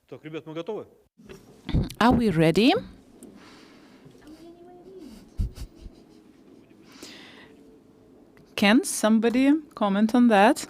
Так, ребят, мы готовы? Are we ready? Can somebody comment on that?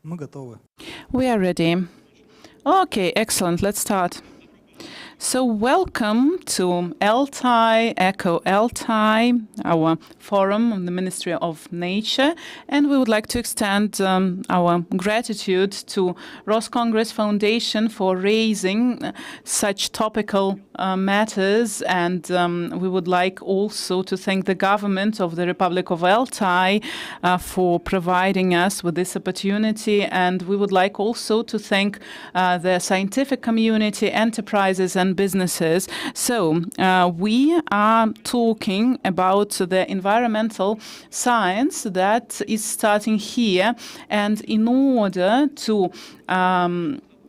Мы готовы. We are ready. Okay, excellent. Let's start. So welcome to ALTAI, Echo ALTAI, our forum on the Ministry of Nature. And we would like to extend our gratitude to Roscongress Foundation for raising such topical matters. And we would like also to thank the government of the Republic of ALTAI for providing us with this opportunity. And we would like also to thank the scientific community, enterprises and businesses. So we are talking about the environmental science that is starting here, and in order to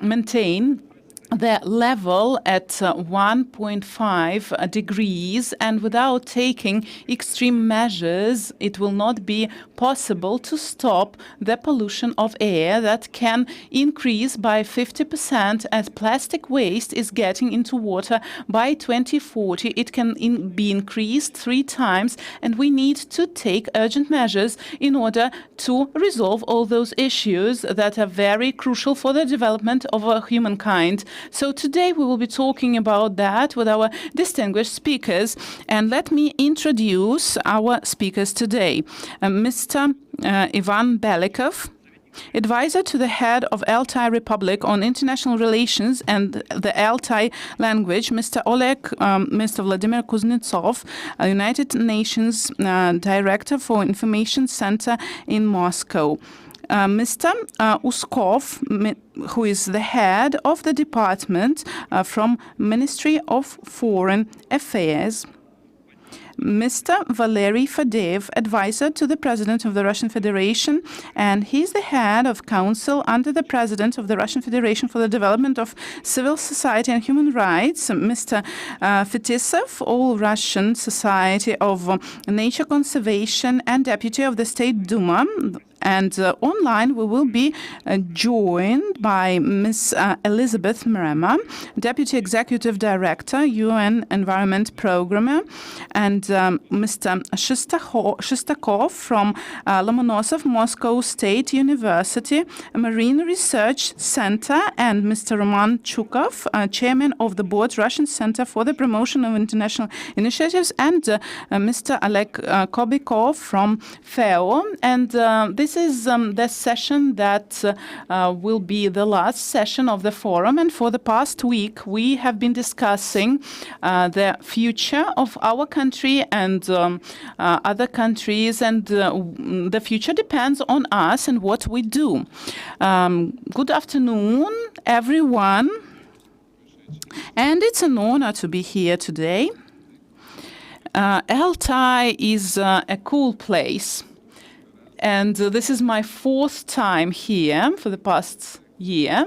maintain the level at 1.5 degrees, and without taking extreme measures, it will not be possible to stop the pollution of air that can increase by 50% as plastic waste is getting into water. By 2040, it can be increased 3 times, and we need to take urgent measures in order to resolve all those issues that are very crucial for the development of humankind. So today we will be talking about that with our distinguished speakers. And let me introduce our speakers today. Mr. Ivan Belikov, advisor to the head of ALTAI Republic on International Relations and the ALTAI language, Mr. Mr. Vladimir Kuznetsov, United Nations Director for Information Center in Moscow. Mr. Uskov, who is the head of the department from Ministry of Foreign Affairs. Mr. Valery Fadeev, advisor to the President of the Russian Federation, and he's the head of council under the President of the Russian Federation for the Development of Civil Society and Human Rights, Mr. Fetisov, All-Russian Society of Nature Conservation and Deputy of the State Duma. And online we will be joined by Ms. Elizabeth Mrema, Deputy Executive Director, UN Environment Programmer, and Mr. Shestakov from Lomonosov Moscow State University Marine Research Center, and Mr. Roman Chukov, Chairman of the Board, Russian Center for the Promotion of International Initiatives, and Mr. Oleg Kobikov from FAO. And this is the session that will be the last session of the forum. And for the past week, we have been discussing the future of our country and other countries. And the future depends on us and what we do. Good afternoon, everyone. And it's an honor to be here today. ALTAI is a cool place. And this is my 4th time here for the past year.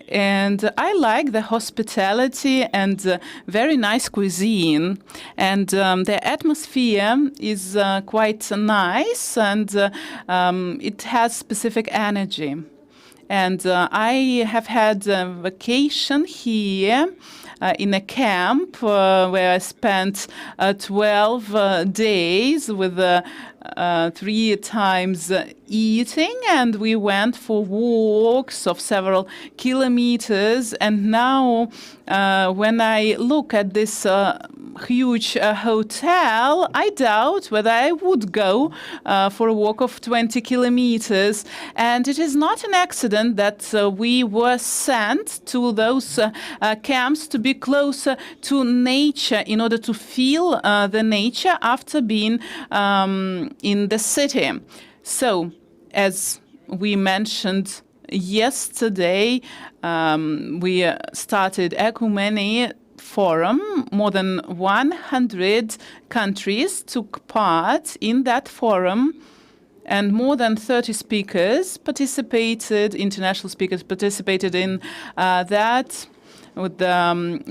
And I like the hospitality and very nice cuisine. And the atmosphere is quite nice, and it has specific energy. And I have had a vacation here in a camp where I spent 12 days with 3 times eating, and we went for walks of several kilometers. And now when I look at this huge hotel, I doubt whether I would go for a walk of 20 kilometers. And it is not an accident that we were sent to those camps to be closer to nature in order to feel the nature after being in the city. So, as we mentioned yesterday, we started Ecumene Forum. More than 100 countries took part in that forum, and more than 30 speakers participated, international speakers participated in that, with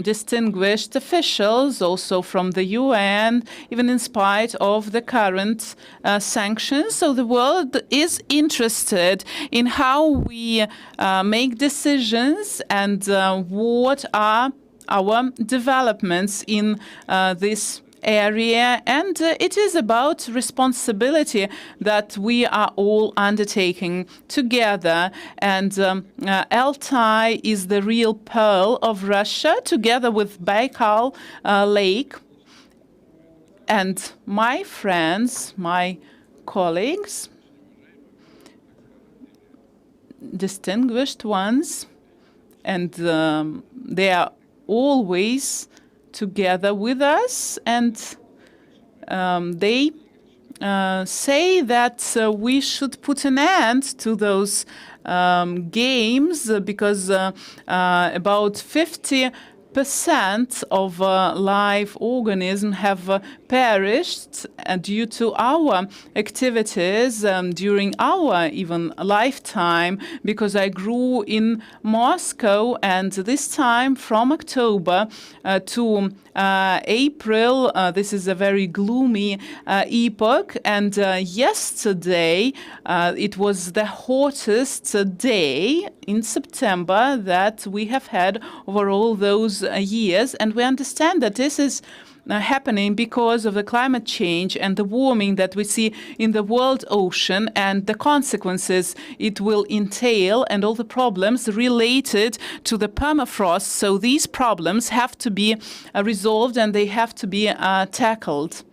distinguished officials also from the UN, even in spite of the current sanctions. So the world is interested in how we make decisions and what are our developments in this area, and it is about responsibility that we are all undertaking together. And ALTAI is the real pearl of Russia, together with Baikal Lake. And my friends, my colleagues, distinguished ones, and they are always together with us, and they say that we should put an end to those games, because about 50% of live organisms have perished due to our activities during our even lifetime, because I grew in Moscow, and this time from October to April, this is a very gloomy epoch, and yesterday it was the hottest day in September that we have had over all those years, and we understand that this is happening because of the climate change and the warming that we see in the world ocean, and the consequences it will entail, and all the problems related to the permafrost. So these problems have to be resolved, and they have to be tackled,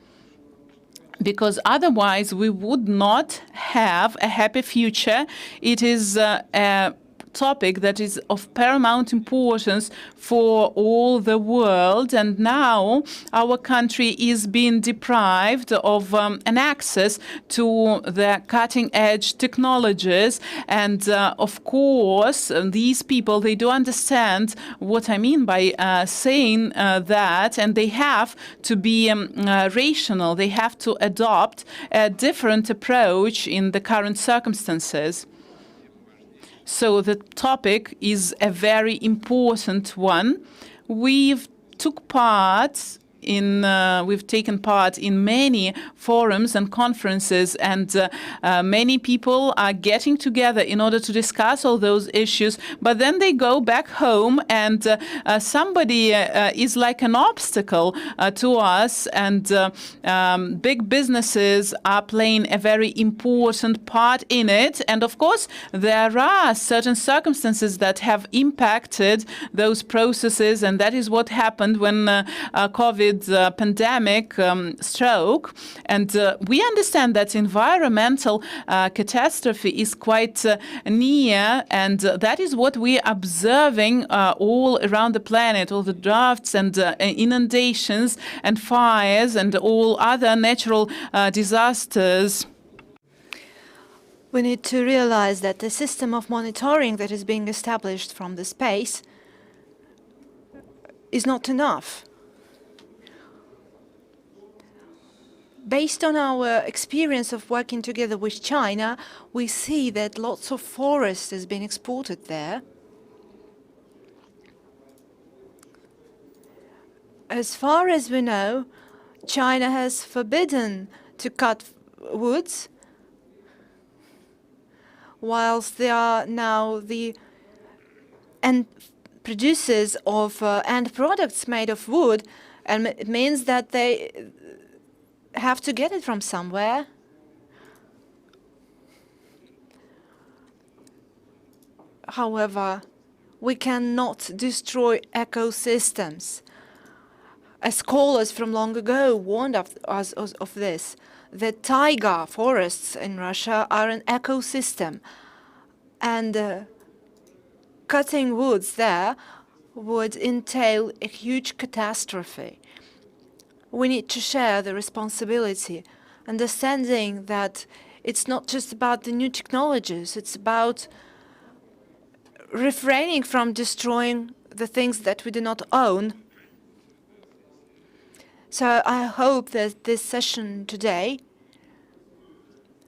because otherwise we would not have a happy future. It is a topic that is of paramount importance for all the world, and now our country is being deprived of an access to the cutting-edge technologies, and of course these people, they do understand what I mean by saying that, and they have to be rational. They have to adopt a different approach in the current circumstances. So the topic is a very important one. We've taken part in many forums and conferences, and many people are getting together in order to discuss all those issues, but then they go back home, and somebody is like an obstacle to us, and big businesses are playing a very important part in it. And of course there are certain circumstances that have impacted those processes, and that is what happened when COVID pandemic struck. And we understand that environmental catastrophe is quite near, and that is what we are observing all around the planet, all the droughts and inundations and fires and all other natural disasters. We need to realize that the system of monitoring that is being established from the space is not enough. Based on our experience of working together with China, we see that lots of forest has been exported there. As far as we know, China has forbidden to cut woods, whilst they are now the end producers of end products made of wood, and it means that they have to get it from somewhere. However, we cannot destroy ecosystems. As scholars from long ago warned us of this. The taiga forests in Russia are an ecosystem, and cutting woods there would entail a huge catastrophe. We need to share the responsibility, understanding that It's not just about the new technologies, it's about refraining from destroying the things that we do not own. So I hope that this session today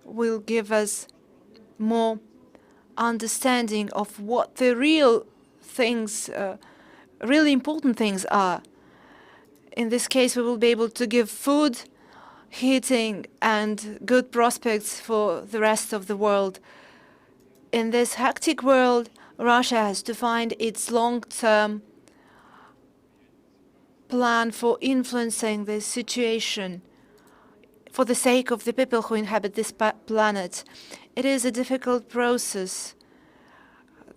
will give us more understanding of what the real things, really important things are. In this case, we will be able to give food, heating, and good prospects for the rest of the world. In this hectic world, Russia has to find its long-term plan for influencing the situation for the sake of the people who inhabit this planet. It is a difficult process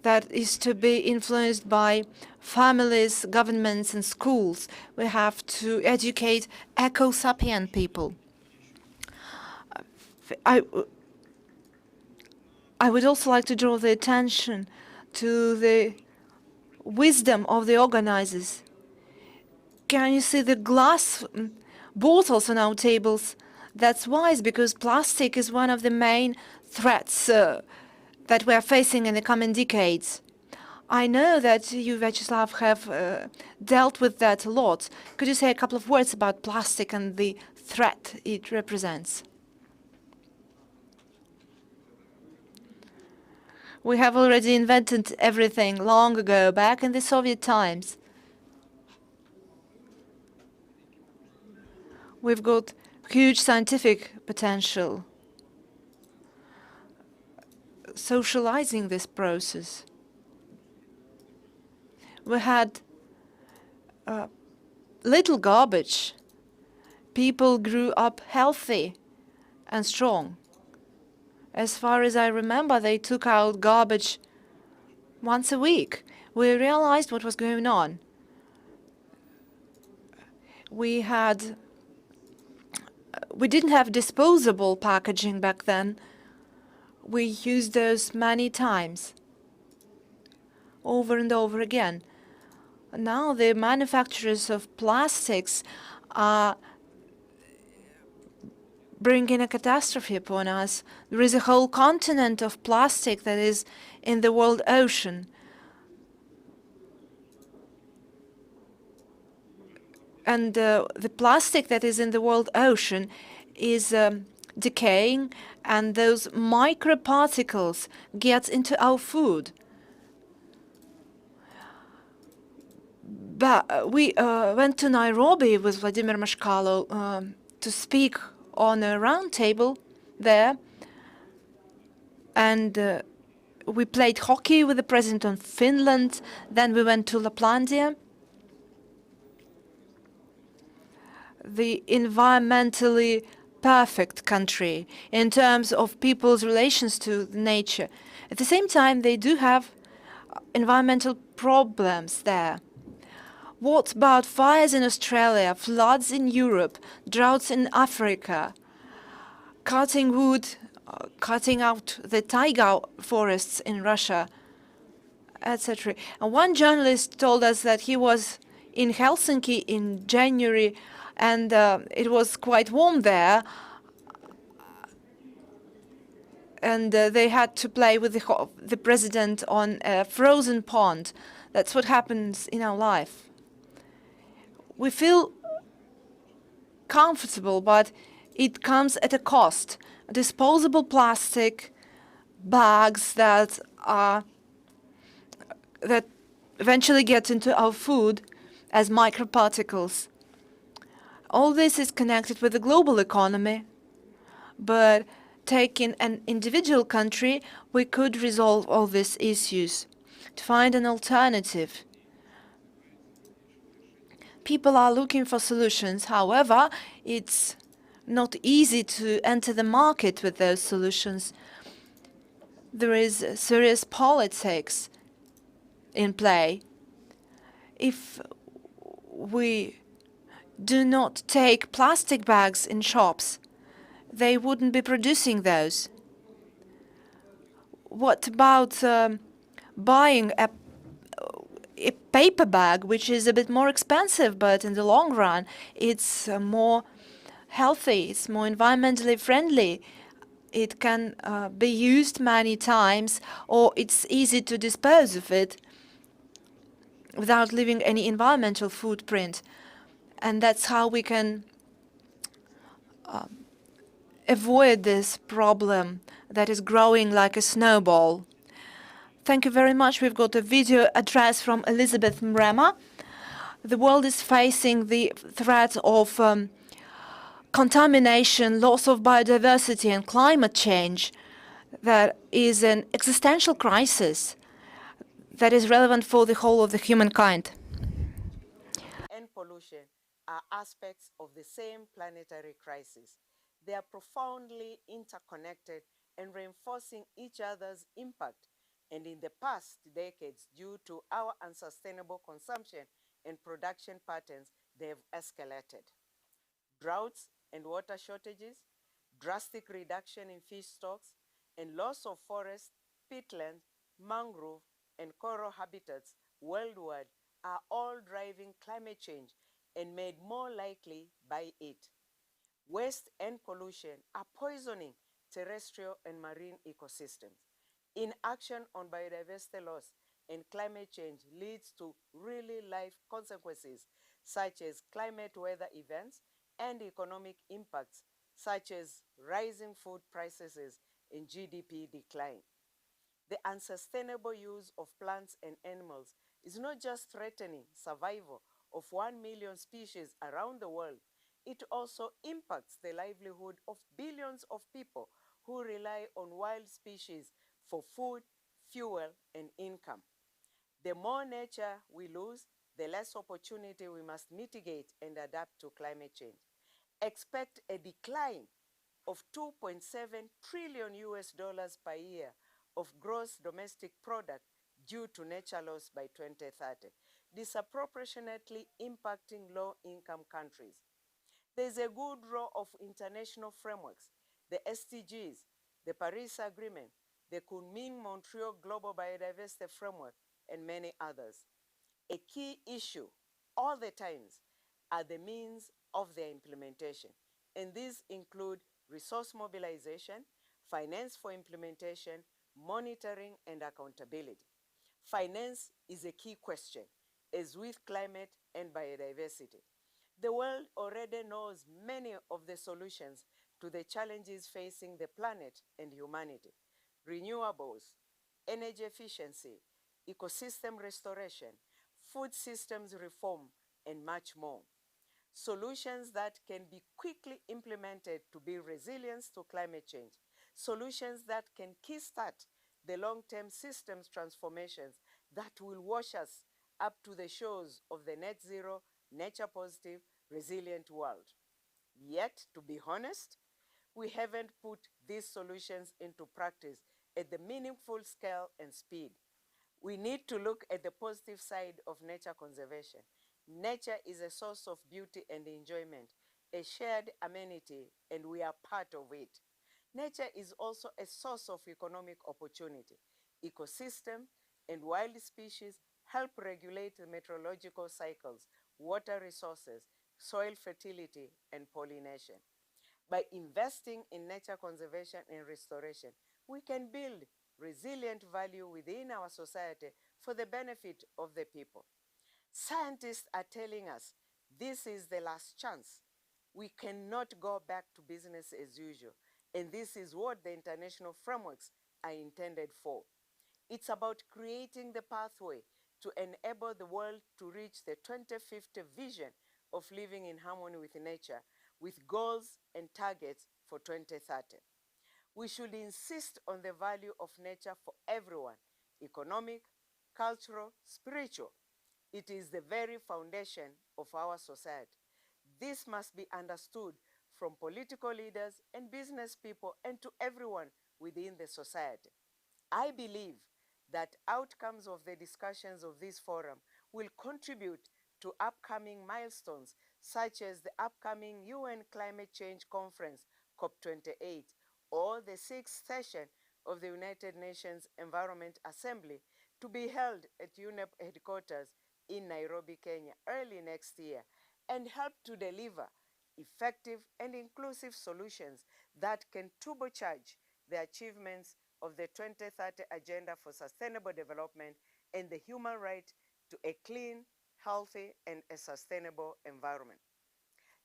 that is to be influenced by families, governments, and schools. We have to educate eco-sapient people. I would also like to draw the attention to the wisdom of the organizers. Can you see the glass bottles on our tables? That's wise, because plastic is one of the main threats that we are facing in the coming decades. I know that you, Vyacheslav, have dealt with that a lot. Could you say a couple of words about plastic and the threat it represents? We have already invented everything long ago, back in the Soviet times. We've got huge scientific potential. Socializing this process. We had little garbage. People grew up healthy and strong. As far as I remember, they took out garbage once a week. We realized what was going on. We didn't have disposable packaging back then. We used those many times, over and over again. Now the manufacturers of plastics are bringing a catastrophe upon us. There is a whole continent of plastic that is in the world ocean. And the plastic that is in the world ocean is decaying, and those microparticles get into our food. But we went to Nairobi with Vladimir Mashkalo to speak on a roundtable there, and we played hockey with the president of Finland. Then we went to Laplandia, the environmentally perfect country in terms of people's relations to nature. At the same time, they do have environmental problems there. What about fires in Australia, floods in Europe, droughts in Africa, cutting wood, cutting out the taiga forests in Russia, etc. And one journalist told us that he was in Helsinki in January, and it was quite warm there, and they had to play with the president on a frozen pond. That's what happens in our life. We feel comfortable, but it comes at a cost. Disposable plastic bags that eventually get into our food as microparticles. All this is connected with the global economy, but taking an individual country, we could resolve all these issues to find an alternative. People are looking for solutions. However, it's not easy to enter the market with those solutions. There is serious politics in play. If we do not take plastic bags in shops, they wouldn't be producing those. What about buying a paper bag, which is a bit more expensive, but in the long run, it's more healthy, it's more environmentally friendly. it can be used many times, or it's easy to dispose of it without leaving any environmental footprint. And that's how we can avoid this problem that is growing like a snowball. Thank you very much. We've got a video address from Elizabeth Mrema. The world is facing the threat of contamination, loss of biodiversity, and climate change. That is an existential crisis that is relevant for the whole of the humankind. And pollution are aspects of the same planetary crisis. They are profoundly interconnected and reinforcing each other's impact. And in the past decades, due to our unsustainable consumption and production patterns, they have escalated. Droughts and water shortages, drastic reduction in fish stocks, and loss of forest, peatland, mangrove, and coral habitats worldwide are all driving climate change and made more likely by it. Waste and pollution are poisoning terrestrial and marine ecosystems. Inaction on biodiversity loss and climate change leads to really life consequences such as climate weather events and economic impacts such as rising food prices and GDP decline. The unsustainable use of plants and animals is not just threatening survival of 1 million species around the world, it also impacts the livelihood of billions of people who rely on wild species for food, fuel, and income. The more nature we lose, the less opportunity we must mitigate and adapt to climate change. Expect a decline of 2.7 trillion US dollars per year of gross domestic product due to nature loss by 2030, disproportionately impacting low-income countries. There's a good role of international frameworks, the SDGs, the Paris Agreement, the Kunming-Montreal Global Biodiversity Framework, and many others. A key issue all the times are the means of their implementation, and these include resource mobilization, finance for implementation, monitoring, and accountability. Finance is a key question, as with climate and biodiversity. The world already knows many of the solutions to the challenges facing the planet and humanity: renewables, energy efficiency, ecosystem restoration, food systems reform, and much more. Solutions that can be quickly implemented to build resilience to climate change. Solutions that can kickstart the long-term systems transformations that will wash us up to the shores of the net zero, nature positive, resilient world. Yet, to be honest, we haven't put these solutions into practice at the meaningful scale and speed. We need to look at the positive side of nature conservation. Nature is a source of beauty and enjoyment, a shared amenity, and we are part of it. Nature is also a source of economic opportunity. Ecosystem and wild species help regulate the meteorological cycles, water resources, soil fertility, and pollination. By investing in nature conservation and restoration, we can build resilient value within our society for the benefit of the people. Scientists are telling us this is the last chance. We cannot go back to business as usual, and this is what the international frameworks are intended for. It's about creating the pathway to enable the world to reach the 2050 vision of living in harmony with nature, with goals and targets for 2030. We should insist on the value of nature for everyone: economic, cultural, spiritual. It is the very foundation of our society. This must be understood from political leaders and business people and to everyone within the society. I believe that outcomes of the discussions of this forum will contribute to upcoming milestones, such as the upcoming UN Climate Change Conference, COP28, or the sixth session of the United Nations Environment Assembly, to be held at UNEP headquarters in Nairobi, Kenya, early next year, and help to deliver effective and inclusive solutions that can turbocharge the achievements of the 2030 Agenda for Sustainable Development and the human right to a clean, healthy, and a sustainable environment.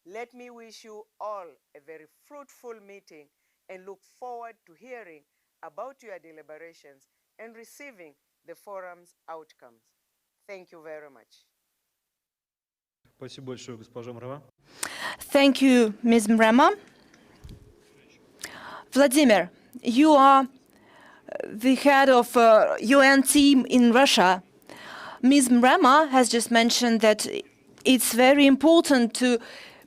Let me wish you all a very fruitful meeting and look forward to hearing about your deliberations and receiving the forum's outcomes. Thank you very much. Спасибо большое, госпожа Мрова. Thank you, Ms. Mrema. Vladimir, you are the head of UN team in Russia. Ms. Mrema has just mentioned that it's very important to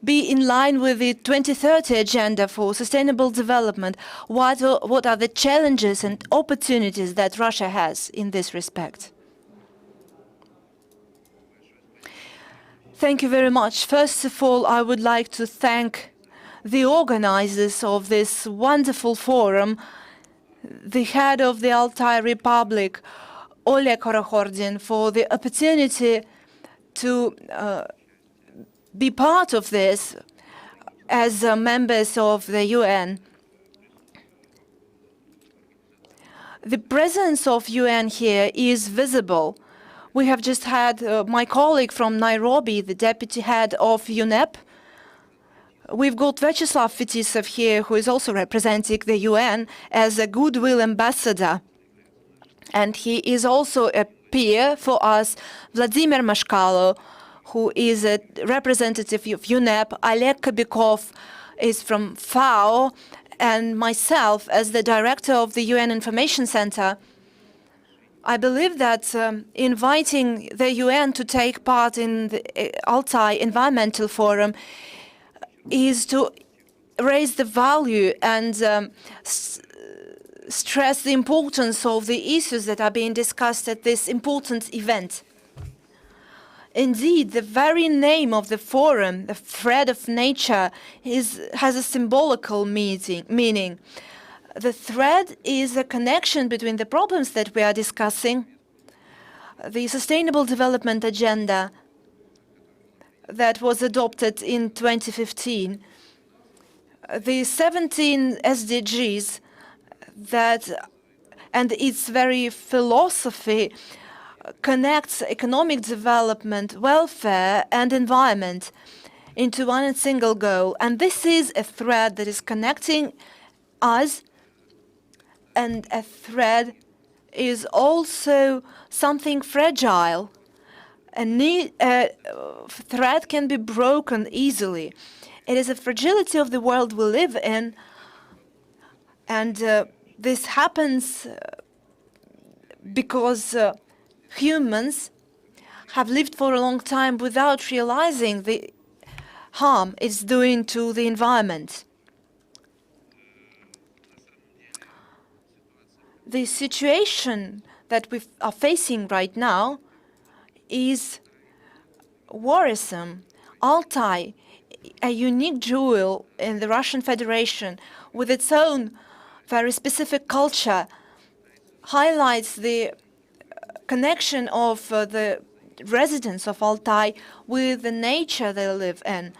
be in line with the 2030 Agenda for Sustainable Development. What are the challenges and opportunities that Russia has in this respect? Thank you very much. First of all, I would like to thank the organizers of this wonderful forum, the head of the Altai Republic, Oleg Korokhordin, for the opportunity to be part of this as members of the UN. The presence of UN here is visible. We have just had my colleague from Nairobi, the deputy head of UNEP. We've got Vyacheslav Fetisov here, who is also representing the UN as a goodwill ambassador. And he is also a peer for us, Vladimir Mashkalo, who is a representative of UNEP, Oleg Kobякov is from FAO, and myself as the director of the UN Information Center. I believe that inviting the UN to take part in the Altai Environmental Forum is to raise the value and stress the importance of the issues that are being discussed at this important event. Indeed, the very name of the forum, the thread of nature, has a symbolical meaning. The thread is a connection between the problems that we are discussing, the Sustainable Development Agenda that was adopted in 2015, the 17 SDGs and its very philosophy connects economic development, welfare, and environment into one and single goal. And this is a thread that is connecting us, and a thread is also something fragile. A thread can be broken easily. It is a fragility of the world we live in, and this happens because humans have lived for a long time without realizing the harm it's doing to the environment. The situation that we are facing right now is worrisome. Altai, a unique jewel in the Russian Federation with its own very specific culture, highlights the connection of the residents of Altai with the nature they live in.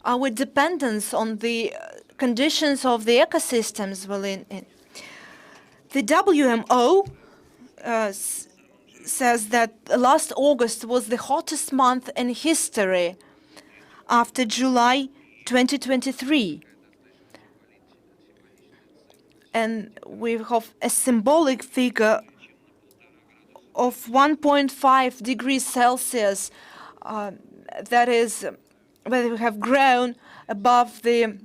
Our dependence on the conditions of the ecosystems we live in. The WMO says that last August was the hottest month in history after July 2023. And we have a symbolic figure of 1.5 degrees Celsius, that is, where we have grown above the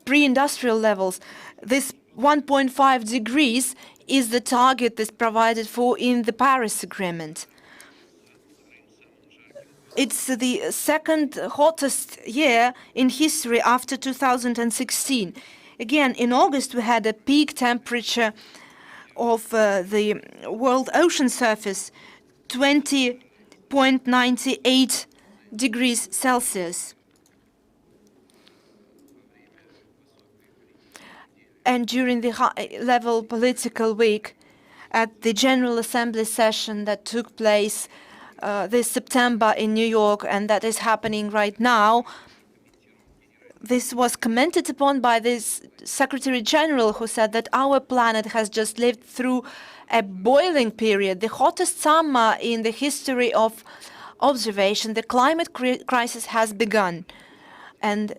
pre-industrial levels. This 1.5 degrees is the target that's provided for in the Paris Agreement. It's the second hottest year in history after 2016. Again, in August, we had a peak temperature of the world ocean surface, 20.98 degrees Celsius. And during the high-level political week at the General Assembly session that took place this September in New York, and that is happening right now, this was commented upon by this Secretary General, who said that our planet has just lived through a boiling period, the hottest summer in the history of observation. The climate crisis has begun. And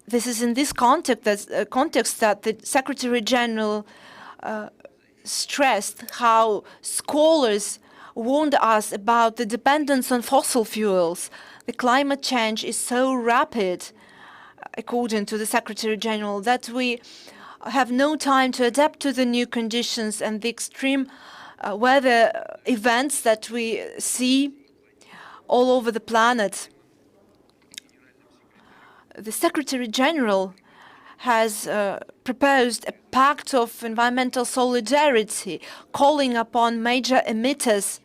this is in this context that the Secretary General stressed how scholars warned us about the dependence on fossil fuels. The climate change is so rapid, according to the Secretary General, that we have no time to adapt to the new conditions and the extreme weather events that we see all over the planet. The Secretary General has proposed a pact of environmental solidarity, calling upon major emitters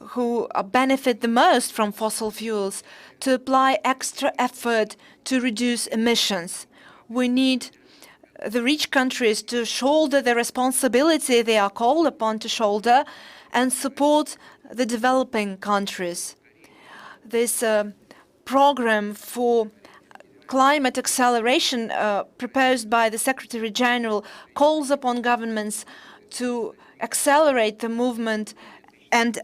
who benefit the most from fossil fuels to apply extra effort to reduce emissions. We need the rich countries to shoulder the responsibility they are called upon to shoulder and support the developing countries. This program for climate acceleration proposed by the Secretary General calls upon governments to accelerate the movement and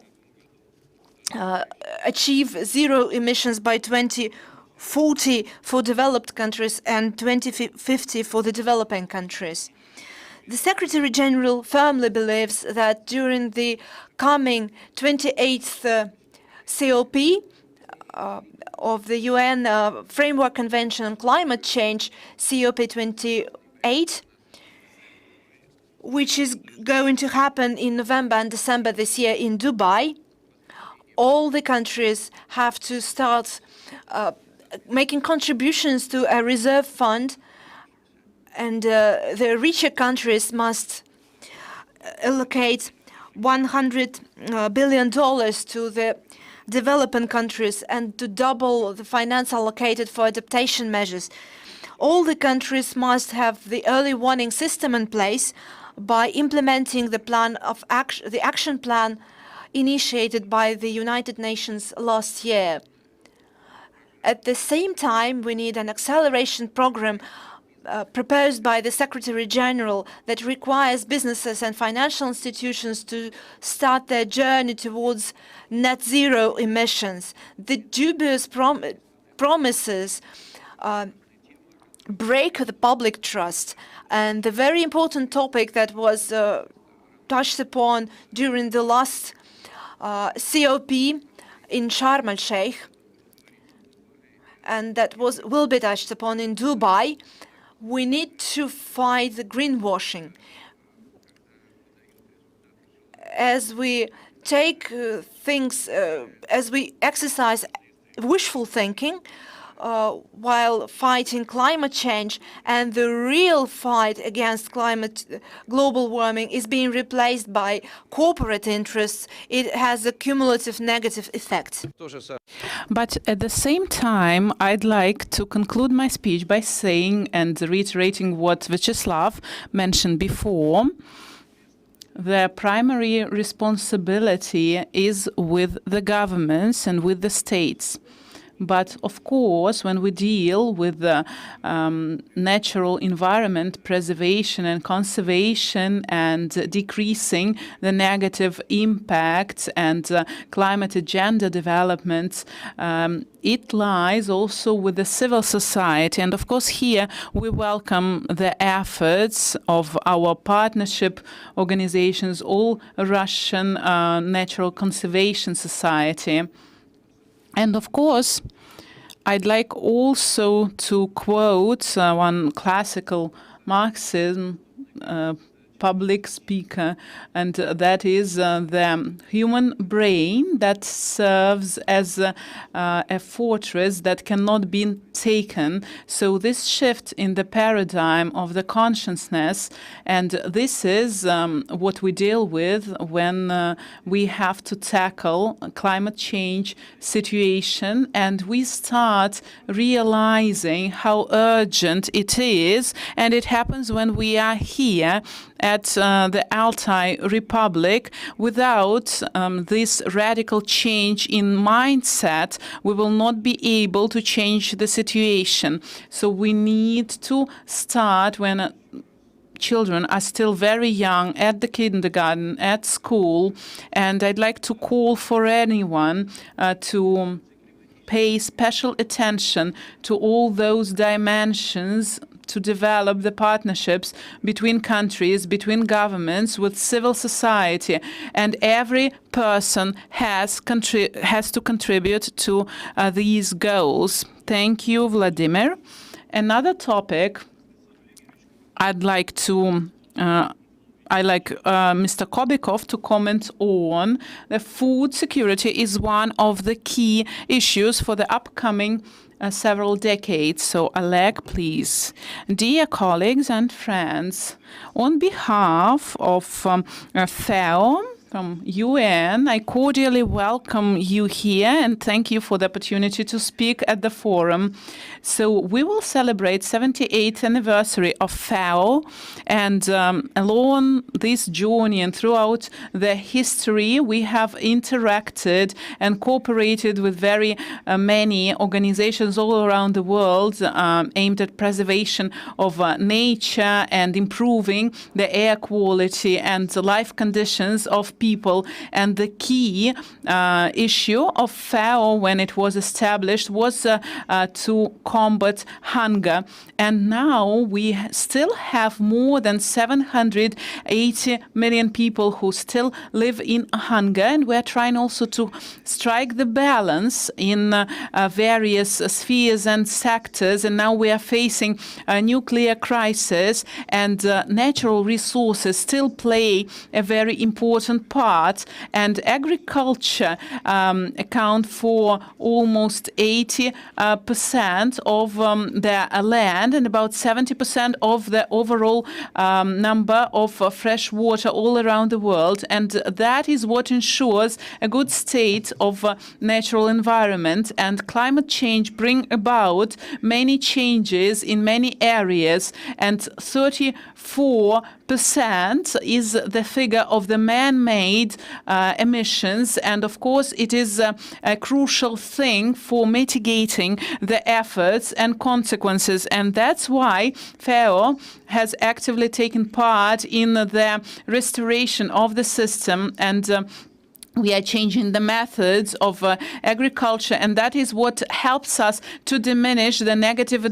achieve zero emissions by 2040 for developed countries and 2050 for the developing countries. The Secretary General firmly believes that during the coming 28th COP of the UN Framework Convention on Climate Change, COP28, which is going to happen in November and December this year in Dubai, all the countries have to start making contributions to a reserve fund, and the richer countries must allocate $100 billion to the developing countries and to double the finance allocated for adaptation measures. All the countries must have the early warning system in place by implementing the action plan initiated by the United Nations last year. At the same time, we need an acceleration program proposed by the Secretary General that requires businesses and financial institutions to start their journey towards net zero emissions. The dubious promises break the public trust, and the very important topic that was touched upon during the last COP in Sharm el-Sheikh, and that will be touched upon in Dubai. We need to fight the greenwashing. As we take as we exercise wishful thinking while fighting climate change, and the real fight against global warming is being replaced by corporate interests, it has a cumulative negative effect. But at the same time, I'd like to conclude my speech by saying and reiterating what Vyacheslav mentioned before. The primary responsibility is with the governments and with the states. But of course, when we deal with the natural environment preservation and conservation and decreasing the negative impacts and climate agenda developments, it lies also with the civil society. And of course, here we welcome the efforts of our partnership organizations, all Russian Natural Conservation Society. And of course, I'd like also to quote one classical Marxism public speaker, and that is the human brain that serves as a fortress that cannot be taken. So this shift in the paradigm of the consciousness, and this is what we deal with when we have to tackle a climate change situation, and we start realizing how urgent it is, and it happens when we are here at the Altai Republic, without this radical change in mindset, we will not be able to change the situation. So we need to start when children are still very young, at the kindergarten, at school, and I'd like to call for anyone to pay special attention to all those dimensions to develop the partnerships between countries, between governments, with civil society, and every person has to contribute to these goals. Thank you, Vladimir. Another topic I'd like Mr. Kobikov to comment on. The food security is one of the key issues for the upcoming several decades. So, Oleg, please. Dear colleagues and friends, on behalf of FAO, from UN, I cordially welcome you here and thank you for the opportunity to speak at the forum. So we will celebrate 78th anniversary of FAO, and along this journey and throughout the history, we have interacted and cooperated with very many organizations all around the world aimed at preservation of nature and improving the air quality and the life conditions of people. And the key issue of FAO when it was established was to combat hunger. And now we still have more than 780 million people who still live in hunger, and we're trying also to strike the balance in various spheres and sectors. And now we are facing a nuclear crisis, and natural resources still play a very important part, and agriculture account for almost 80% of their land and about 70% of the overall number of fresh water all around the world. And that is what ensures a good state of natural environment. And climate change bring about many changes in many areas, and 34% is the figure of the man-made emissions. And of course, it is a crucial thing for mitigating the efforts and consequences. And that's why FAO has actively taken part in the restoration of the system, and we are changing the methods of agriculture, and that is what helps us to diminish the negative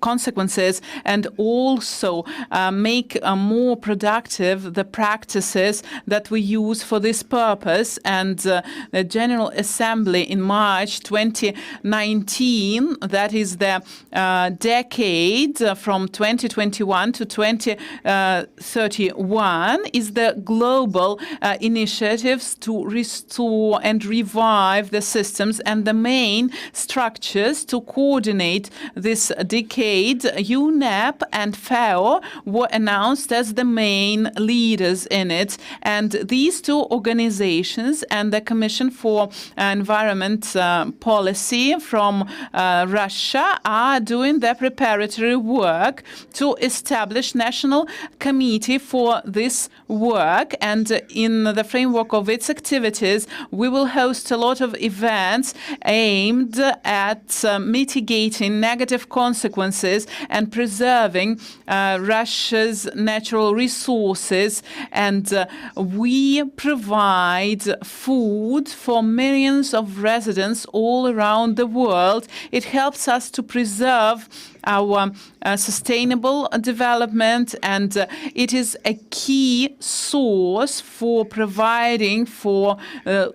consequences and also make more productive the practices that we use for this purpose. And the General Assembly in March 2019, that is the decade from 2021 to 2031, is the global initiatives to restore and revive the systems, and the main structures to coordinate this decade, UNEP and FAO, were announced as the main leaders in it. And these two organizations and the Commission for Environment Policy from Russia are doing the preparatory work to establish national committee for this work. And in the framework of its activities, we will host a lot of events aimed at mitigating negative consequences and preserving Russia's natural resources. And we provide food for millions of residents all around the world. It helps us to preserve our sustainable development, and it is a key source for providing for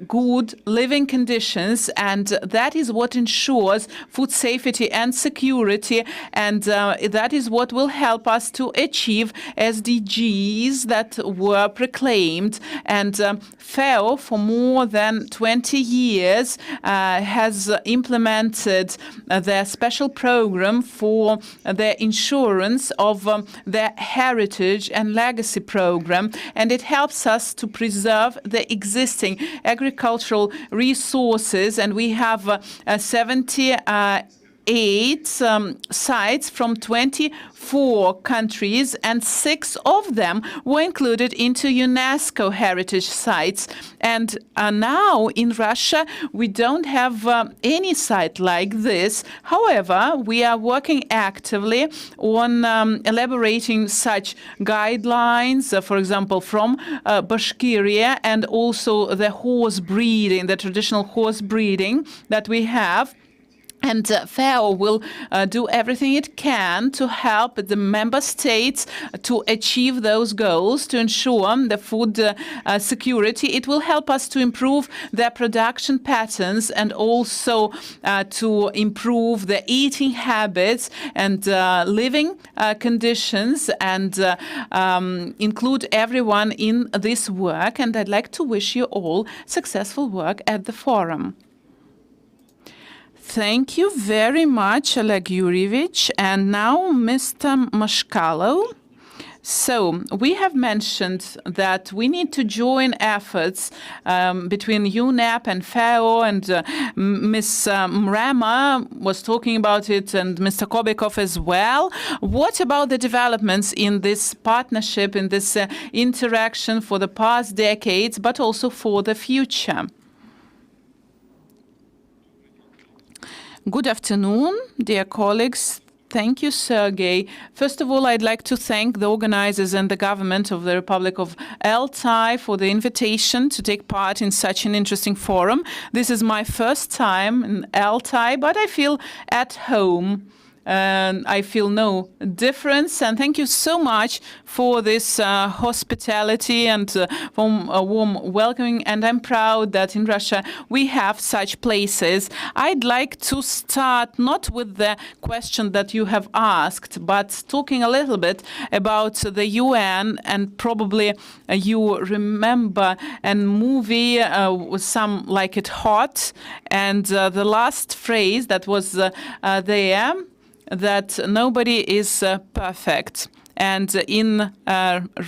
good living conditions, and that is what ensures food safety and security, and that is what will help us to achieve SDGs that were proclaimed. And FAO for more than 20 years has implemented their special program for the insurance of the heritage and legacy program, and it helps us to preserve the existing agricultural resources. And we have 78 48 sites from 24 countries, and 6 of them were included into UNESCO heritage sites. And now in Russia, we don't have any site like this. However, we are working actively on elaborating such guidelines, for example, from Bashkiria, and also the horse breeding, the traditional horse breeding that we have. And FAO will do everything it can to help the member states to achieve those goals, to ensure the food security. It will help us to improve their production patterns, and also to improve the eating habits and living conditions, and include everyone in this work. And I'd like to wish you all successful work at the forum. Thank you very much, Oleg Yurievich. And now Mr. Mashkalo. So we have mentioned that we need to join efforts between UNEP and FAO, and Ms. Mrema was talking about it, and Mr. Kobikov as well. What about the developments in this partnership, in this interaction for the past decades, but also for the future? Good afternoon, dear colleagues. Thank you, Sergey. First of all, I'd like to thank the organizers and the government of the Republic of ALTAI for the invitation to take part in such an interesting forum. This is my first time in ALTAI, but I feel at home. I feel no difference, and thank you so much for this hospitality and warm welcoming. And I'm proud that in Russia we have such places. I'd like to start not with the question that you have asked, but talking a little bit about the UN. And probably you remember a movie, Some Like It Hot, and the last phrase that was there, that nobody is perfect. And in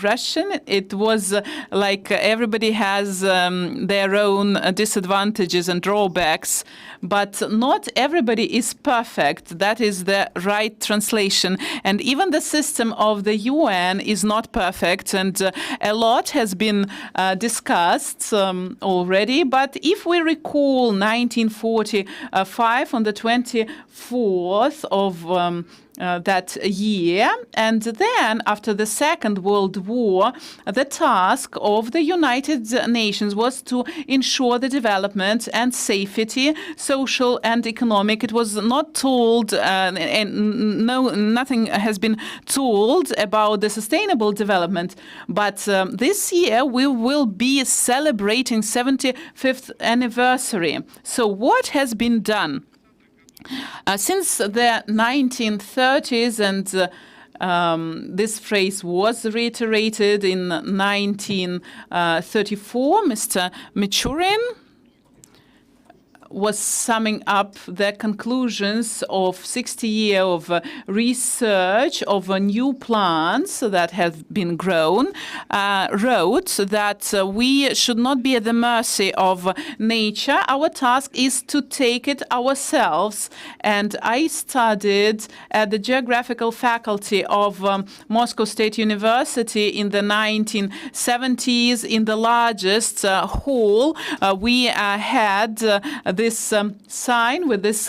Russian, it was like everybody has their own disadvantages and drawbacks, but not everybody is perfect. That is the right translation. And even the system of the UN is not perfect, and a lot has been discussed already. But if we recall 1945, on the 24th of that year, and then after the Second World War, the task of the United Nations was to ensure the development and safety, social and economic. It was not told, and nothing has been told about the sustainable development. But this year we will be celebrating 75th anniversary. So what has been done? Since the 1930s, and this phrase was reiterated in 1934, Mr. Michurin was summing up the conclusions of 60 years of research of new plants that have been grown, wrote that we should not be at the mercy of nature. Our task is to take it ourselves. And I studied at the Geographical Faculty of Moscow State University in the 1970s. In the largest hall, we had this sign with this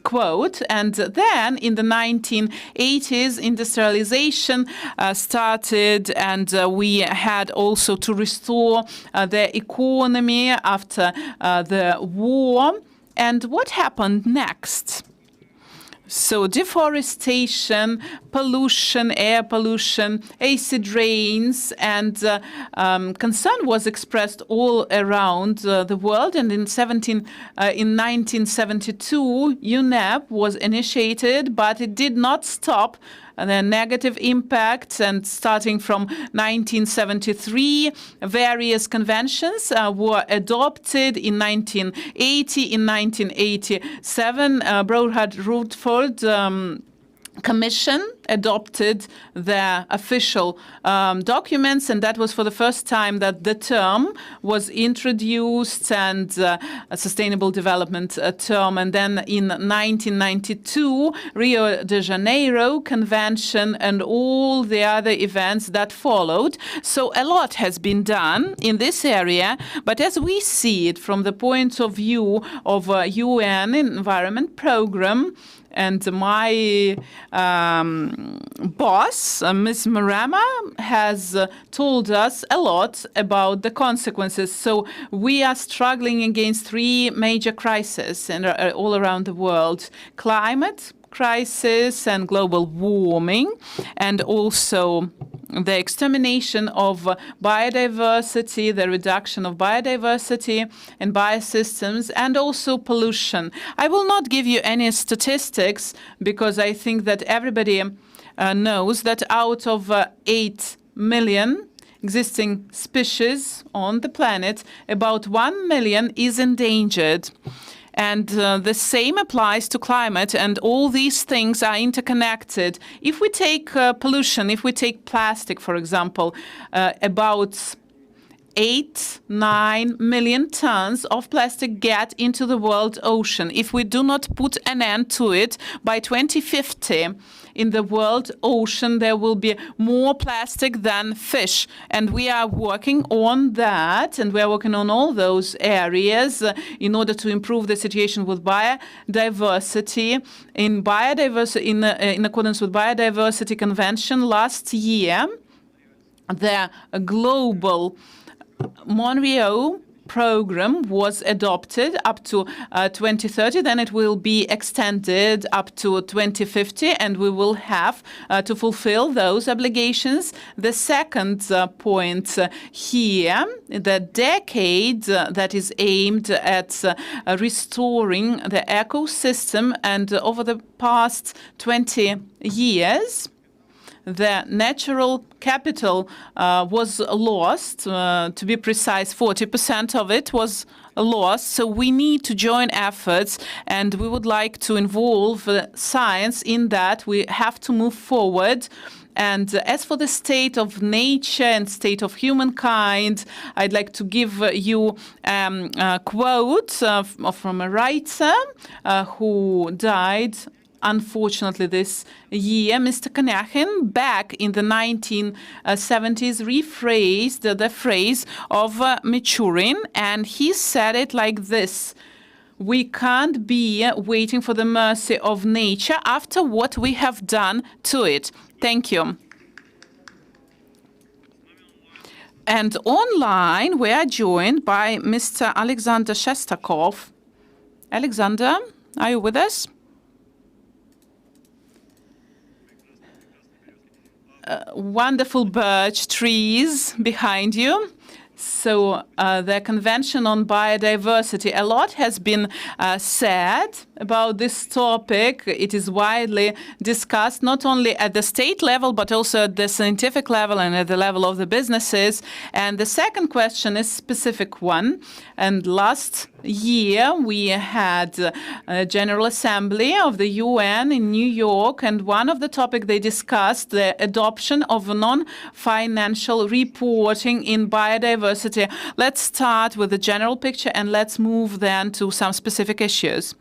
quote. And then in the 1980s, industrialization started, and we had also to restore the economy after the war. And what happened next? So deforestation, pollution, air pollution, acid rains, and concern was expressed all around the world. And in 1972, UNEP was initiated, but it did not stop the negative impacts. And starting from 1973, various conventions were adopted. In 1980, in 1987, Brohard Rutherford Commission adopted their official documents, and that was for the first time that the term was introduced, and a sustainable development term. And then in 1992, Rio de Janeiro Convention and all the other events that followed. So a lot has been done in this area, but as we see it from the point of view of a UN Environment Program, and my boss, Ms. Marama, has told us a lot about the consequences. So we are struggling against three major crises and all around the world: climate crisis and global warming, and also the extermination of biodiversity, the reduction of biodiversity and biosystems, and also pollution. I will not give you any statistics because I think that everybody knows that out of 8 million existing species on the planet, about 1 million is endangered. And the same applies to climate, and all these things are interconnected. If we take pollution, if we take plastic, for example, about 8-9 million tons of plastic get into the world ocean. If we do not put an end to it, by 2050, in the world ocean, there will be more plastic than fish. And we are working on that, and we are working on all those areas in order to improve the situation with biodiversity. In accordance with Biodiversity Convention last year, the global Montreal program was adopted up to 2030. Then it will be extended up to 2050, and we will have to fulfill those obligations. The second point here, the decade that is aimed at restoring the ecosystem, and over the past 20 years, the natural capital was lost. To be precise, 40% of it was lost. So we need to join efforts, and we would like to involve science in that. We have to move forward. And as for the state of nature and state of humankind, I'd like to give you a quote from a writer who died unfortunately this year. Mr. Kanyakhin, back in the 1970s, rephrased the phrase of Michurin, and he said it like this: we can't be waiting for the mercy of nature after what we have done to it. Thank you. And online, we are joined by Mr. Alexander Shestakov. Alexander, are you with us? Wonderful birch trees behind you. So the Convention on Biodiversity, a lot has been said about this topic. It is widely discussed, not only at the state level, but also at the scientific level and at the level of the businesses. And the second question is a specific one. And last year, we had a General Assembly of the UN in New York, and one of the topics they discussed, the adoption of non-financial reporting in biodiversity. Let's start with the general picture, and let's move then to some specific issues.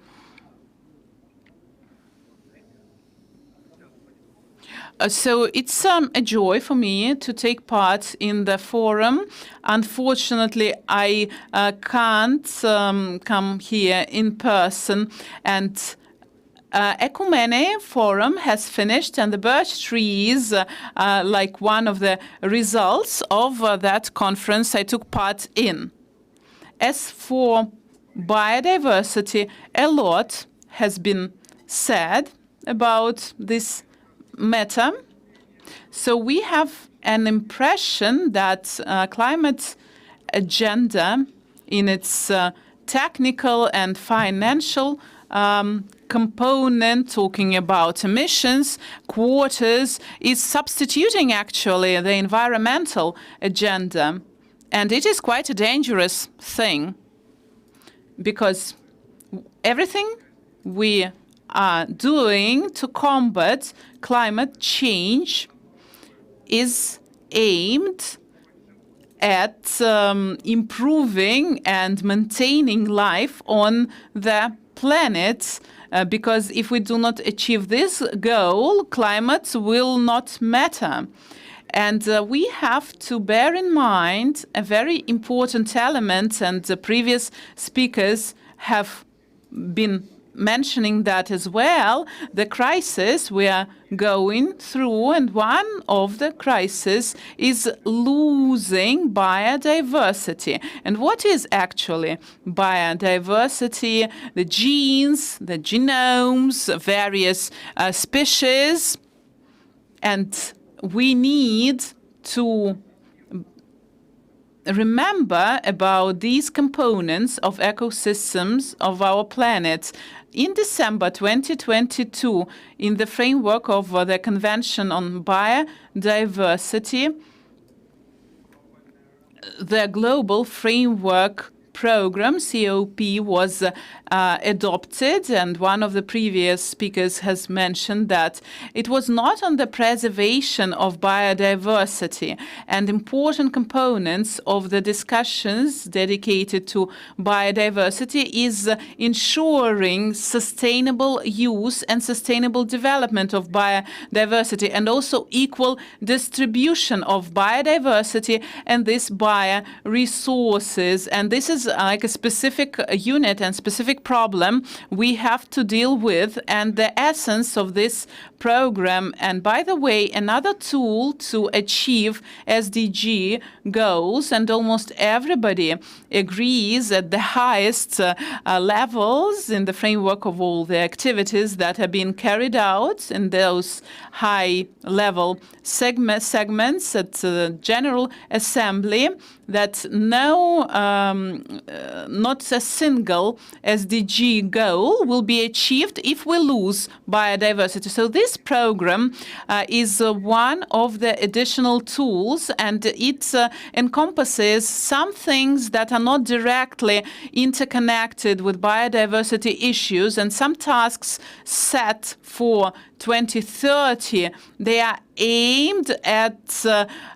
So it's a joy for me to take part in the forum. Unfortunately, I can't come here in person, and Ecumene Forum has finished, and the birch trees are like one of the results of that conference I took part in. As for biodiversity, a lot has been said about this matter. So we have an impression that climate agenda in its technical and financial component, talking about emissions, quotas, is substituting actually the environmental agenda. And it is quite a dangerous thing, because everything we are doing to combat climate change is aimed at improving and maintaining life on the planet, because if we do not achieve this goal, climate will not matter. And we have to bear in mind a very important element, and the previous speakers have been mentioning that as well, the crisis we are going through, and one of the crises is losing biodiversity. And what is actually biodiversity? The genes, the genomes, various species, and we need to remember about these components of ecosystems of our planet. In December 2022, in the framework of the Convention on Biodiversity, the Global Framework Program, COP, was adopted, and one of the previous speakers has mentioned that it was not on the preservation of biodiversity, and important components of the discussions dedicated to biodiversity is ensuring sustainable use and sustainable development of biodiversity, and also equal distribution of biodiversity and these bioresources. And this is like a specific unit and specific problem we have to deal with, and the essence of this program. And by the way, another tool to achieve SDG goals, and almost everybody agrees at the highest levels in the framework of all the activities that have been carried out in those high-level segments at the General Assembly, that not a single SDG goal will be achieved if we lose biodiversity. So this program is one of the additional tools, and it encompasses some things that are not directly interconnected with biodiversity issues, and some tasks set for 2030, they are aimed at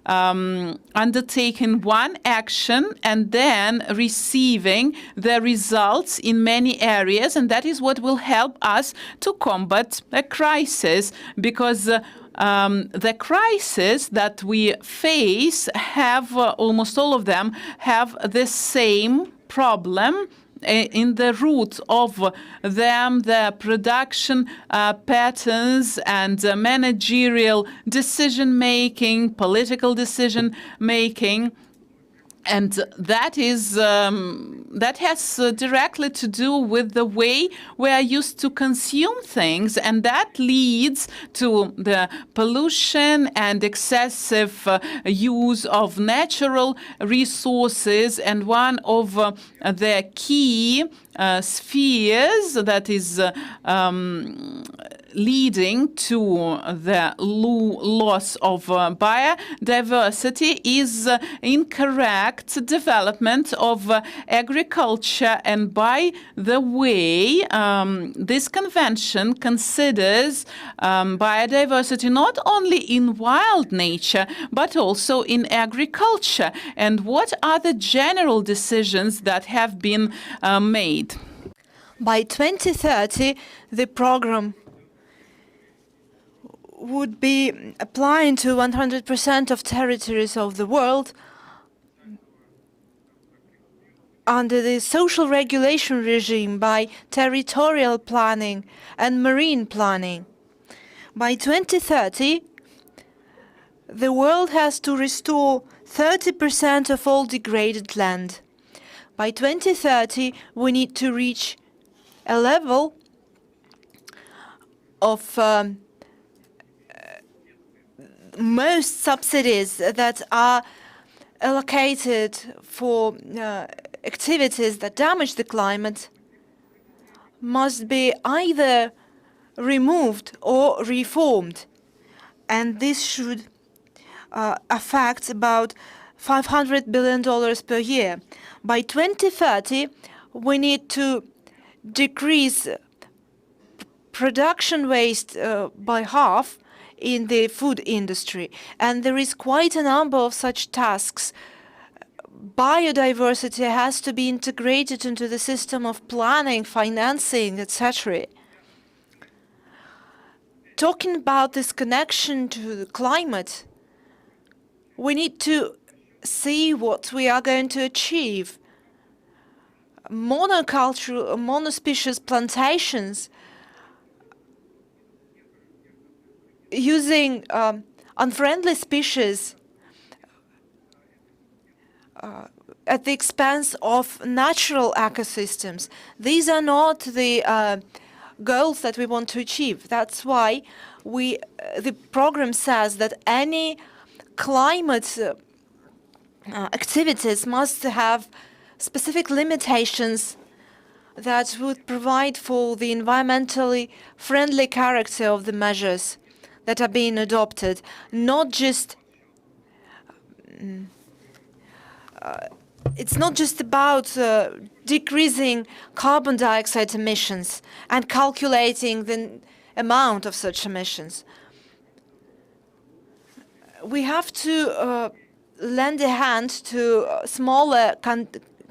undertaking one action and then receiving the results in many areas, and that is what will help us to combat a crisis, because the crises that we face have, almost all of them, have the same problem in the root of them, the production patterns and managerial decision-making, political decision-making. And that is that has directly to do with the way we are used to consume things, and that leads to the pollution and excessive use of natural resources. And one of the key spheres that is leading to the loss of biodiversity is incorrect development of agriculture. And by the way, this convention considers biodiversity not only in wild nature, but also in agriculture. And what are the general decisions that have been made? By 2030, the program would be applying to 100% of territories of the world under the social regulation regime by territorial planning and marine planning. By 2030, the world has to restore 30% of all degraded land. By 2030, we need to reach a level of most subsidies that are allocated for activities that damage the climate must be either removed or reformed. And this should affect about $500 billion per year. By 2030, we need to decrease production waste by half in the food industry. And there is quite a number of such tasks. Biodiversity has to be integrated into the system of planning, financing, etc. Talking about this connection to the climate, we need to see what we are going to achieve. Monocultural, monospecies plantations using unfriendly species at the expense of natural ecosystems. These are not the goals that we want to achieve. That's why the program says that any climate activities must have specific limitations that would provide for the environmentally friendly character of the measures that are being adopted, not just it's not just about decreasing carbon dioxide emissions and calculating the amount of such emissions. We have to lend a hand to smaller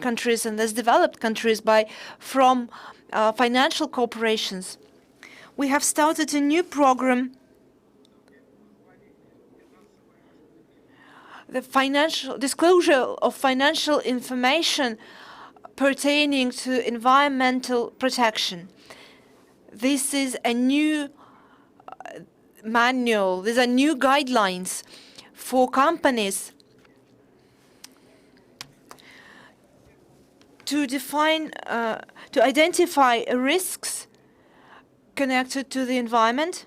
countries and less developed countries from financial corporations. We have started a new program, the financial disclosure of financial information pertaining to environmental protection. This is a new manual, these are new guidelines for companies to define, to identify risks connected to the environment.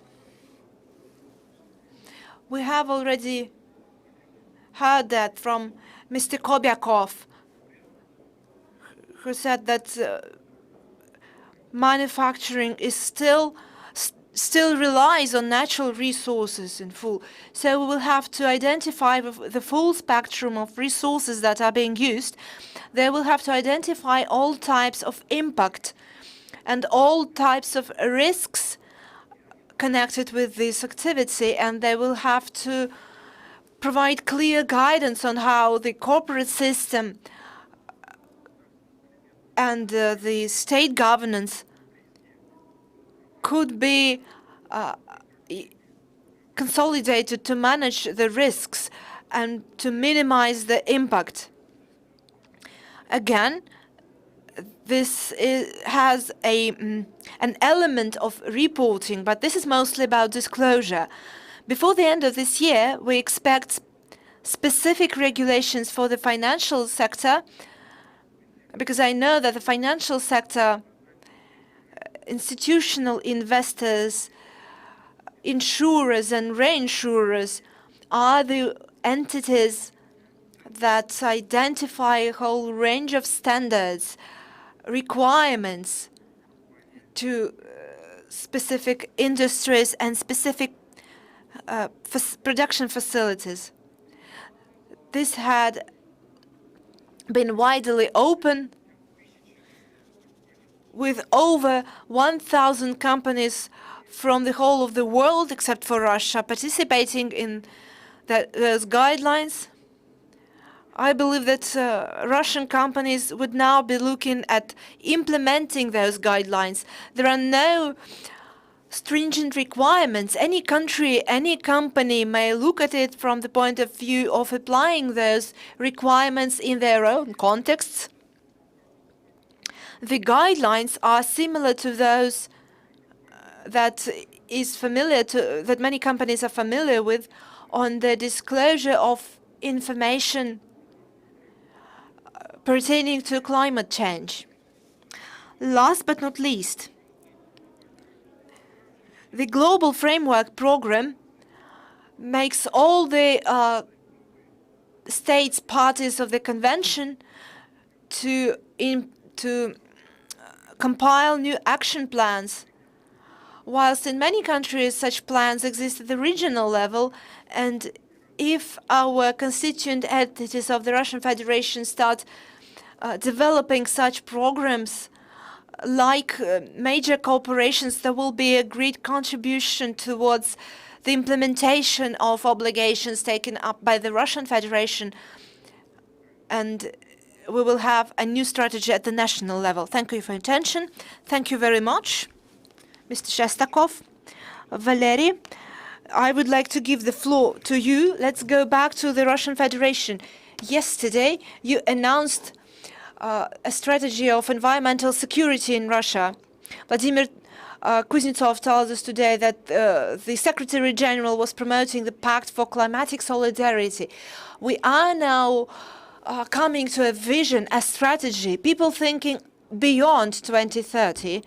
We have already heard that from Mr. Kobyakov, who said that manufacturing is still relies on natural resources in full. So we will have to identify the full spectrum of resources that are being used. They will have to identify all types of impact and all types of risks connected with this activity, and they will have to provide clear guidance on how the corporate system and the state governance could be consolidated to manage the risks and to minimize the impact. Again, this has an element of reporting, but this is mostly about disclosure. Before the end of this year, we expect specific regulations for the financial sector, because I know that the financial sector, institutional investors, insurers and reinsurers are the entities that identify a whole range of standards, requirements to specific industries and specific production facilities. This had been widely open, with over 1,000 companies from the whole of the world, except for Russia, participating in those guidelines. I believe that Russian companies would now be looking at implementing those guidelines. There are no stringent requirements. Any country, any company may look at it from the point of view of applying those requirements in their own contexts. The guidelines are similar to those that many companies are familiar with on the disclosure of information pertaining to climate change. Last but not least, the Global Framework Program makes all the states parties of the convention to compile new action plans. Whilst in many countries such plans exist at the regional level, and if our constituent entities of the Russian Federation start developing such programs, like major corporations, there will be a great contribution towards the implementation of obligations taken up by the Russian Federation, and we will have a new strategy at the national level. Thank you for your attention. Thank you very much, Mr. Shestakov. Valery, I would like to give the floor to you. Let's go back to the Russian Federation. Yesterday, you announced a strategy of environmental security in Russia. Vladimir Kuznetsov tells us today that the Secretary General was promoting the Pact for Climatic Solidarity. We are now coming to a vision, a strategy, people thinking beyond 2030.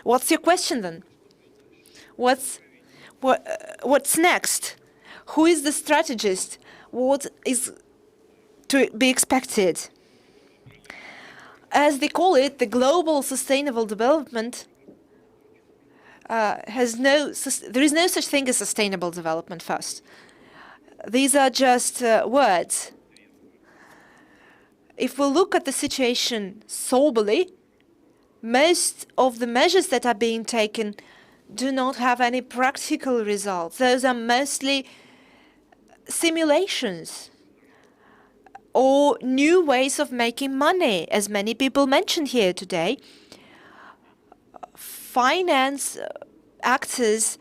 What's your question then? What's next? Who is the strategist? What is to be expected? As they call it, the global sustainable development there is no such thing as sustainable development first. These are just words. If we look at the situation soberly, most of the measures that are being taken do not have any practical results. Those are mostly simulations or new ways of making money, as many people mentioned here today. Finance actors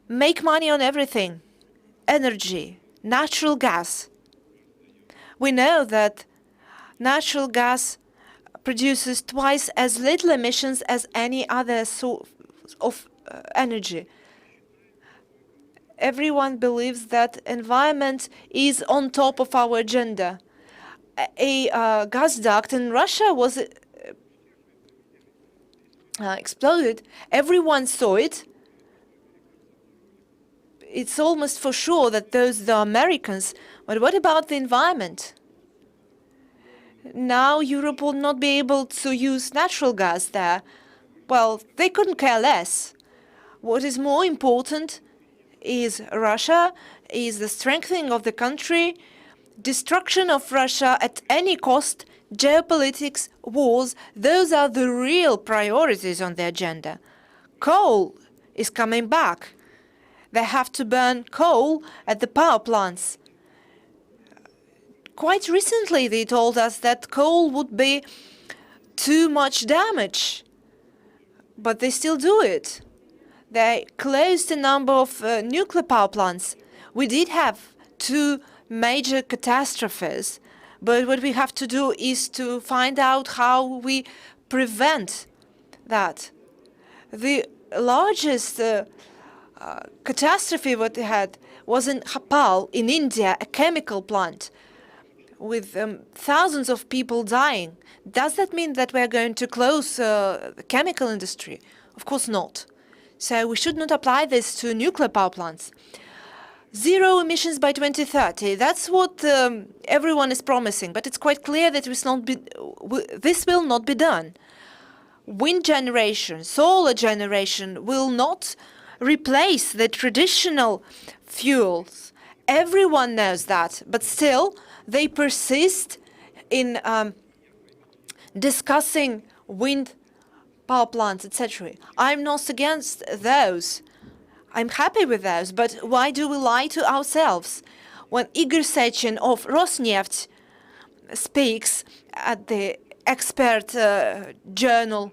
make money on everything. Energy, natural gas. We know that natural gas produces twice as little emissions as any other source of energy. Everyone believes that environment is on top of our agenda. A gas duct in Russia was exploded. Everyone saw it. It's almost for sure that those are the Americans. But what about the environment? Now Europe will not be able to use natural gas there. Well, they couldn't care less. What is more important is Russia, is the strengthening of the country, destruction of Russia at any cost, geopolitics, wars. Those are the real priorities on the agenda. Coal is coming back. They have to burn coal at the power plants. Quite recently, they told us that coal would be too much damage, but they still do it. They closed a number of nuclear power plants. We did have 2 major catastrophes, but what we have to do is to find out how we prevent that. The largest catastrophe what they had was in Bhopal in India, a chemical plant with thousands of people dying. Does that mean that we're going to close the chemical industry? Of course not. So we should not apply this to nuclear power plants. Zero emissions by 2030. That's what everyone is promising, but it's quite clear that this will not be done. Wind generation, solar generation will not replace the traditional fuels. Everyone knows that, but still they persist in discussing wind power plants, etc. I'm not against those. I'm happy with those, but why do we lie to ourselves? When Igor Sechin of Rosneft speaks at the expert journal,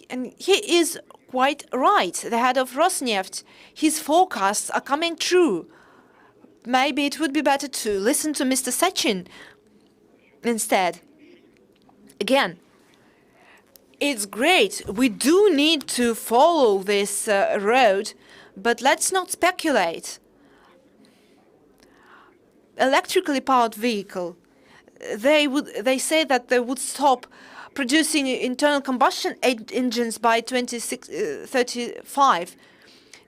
and he is quite right, the head of Rosneft, his forecasts are coming true. Maybe it would be better to listen to Mr. Sechin instead. Again, it's great. We do need to follow this road, but let's not speculate. Electrically powered vehicle, they say that they would stop producing internal combustion engines by 2035.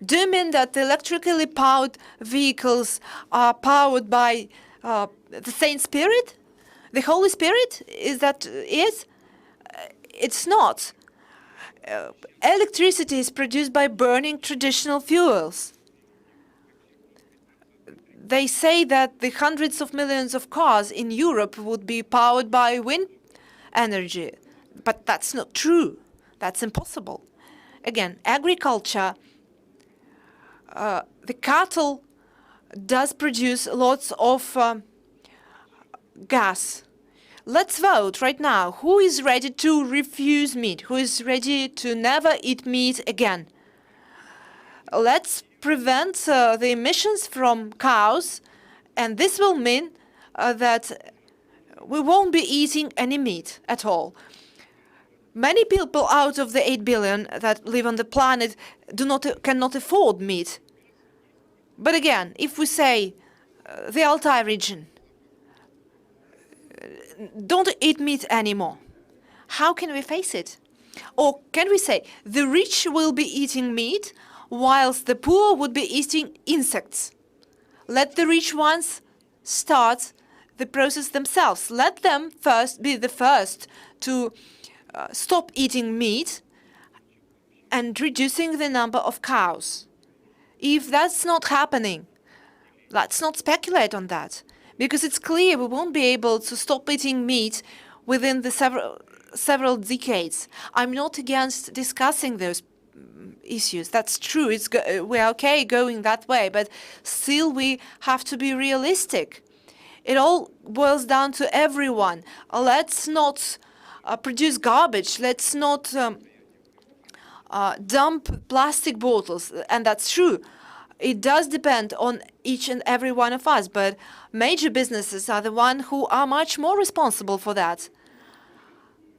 Do you mean that the electrically powered vehicles are powered by the Saint Spirit? The Holy Spirit? Is that it? It's not. Electricity is produced by burning traditional fuels. they say that the hundreds of millions of cars in Europe would be powered by wind energy, but that's not true. That's impossible. Again, agriculture, the cattle does produce lots of gas. Let's vote right now. Who is ready to refuse meat? Who is ready to never eat meat again? Let's prevent the emissions from cows, and this will mean that we won't be eating any meat at all. Many people out of the 8 billion that live on the planet cannot afford meat. But again, if we say the ALTAI region, don't eat meat anymore, how can we face it? Or can we say the rich will be eating meat whilst the poor would be eating insects? Let the rich ones start the process themselves. Let them be the first to stop eating meat and reducing the number of cows. If that's not happening, let's not speculate on that, because it's clear we won't be able to stop eating meat within the several decades. I'm not against discussing those issues. That's true. We're okay going that way, but still we have to be realistic. It all boils down to everyone. Let's not produce garbage. Let's not dump plastic bottles, and that's true. It does depend on each and every one of us, but major businesses are the ones who are much more responsible for that.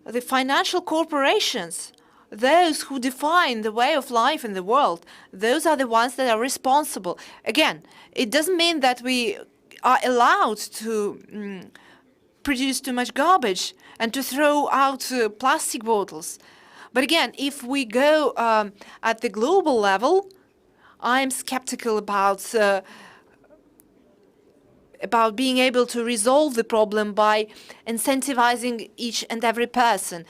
The financial corporations, those who define the way of life in the world, those are the ones that are responsible. Again, it doesn't mean that we are allowed to produce too much garbage and to throw out plastic bottles. But again, if we go at the global level, I'm skeptical about being able to resolve the problem by incentivizing each and every person.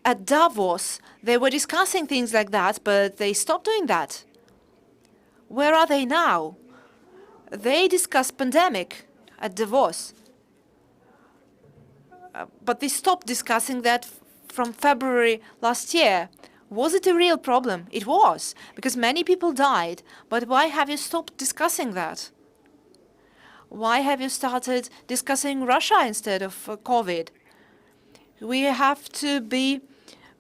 At Davos, they were discussing things like that, but they stopped doing that. Where are they now? They discussed pandemic at Davos, but they stopped discussing that from February last year. Was it a real problem? It was, because many people died. But why have you stopped discussing that? Why have you started discussing Russia instead of COVID? We have to be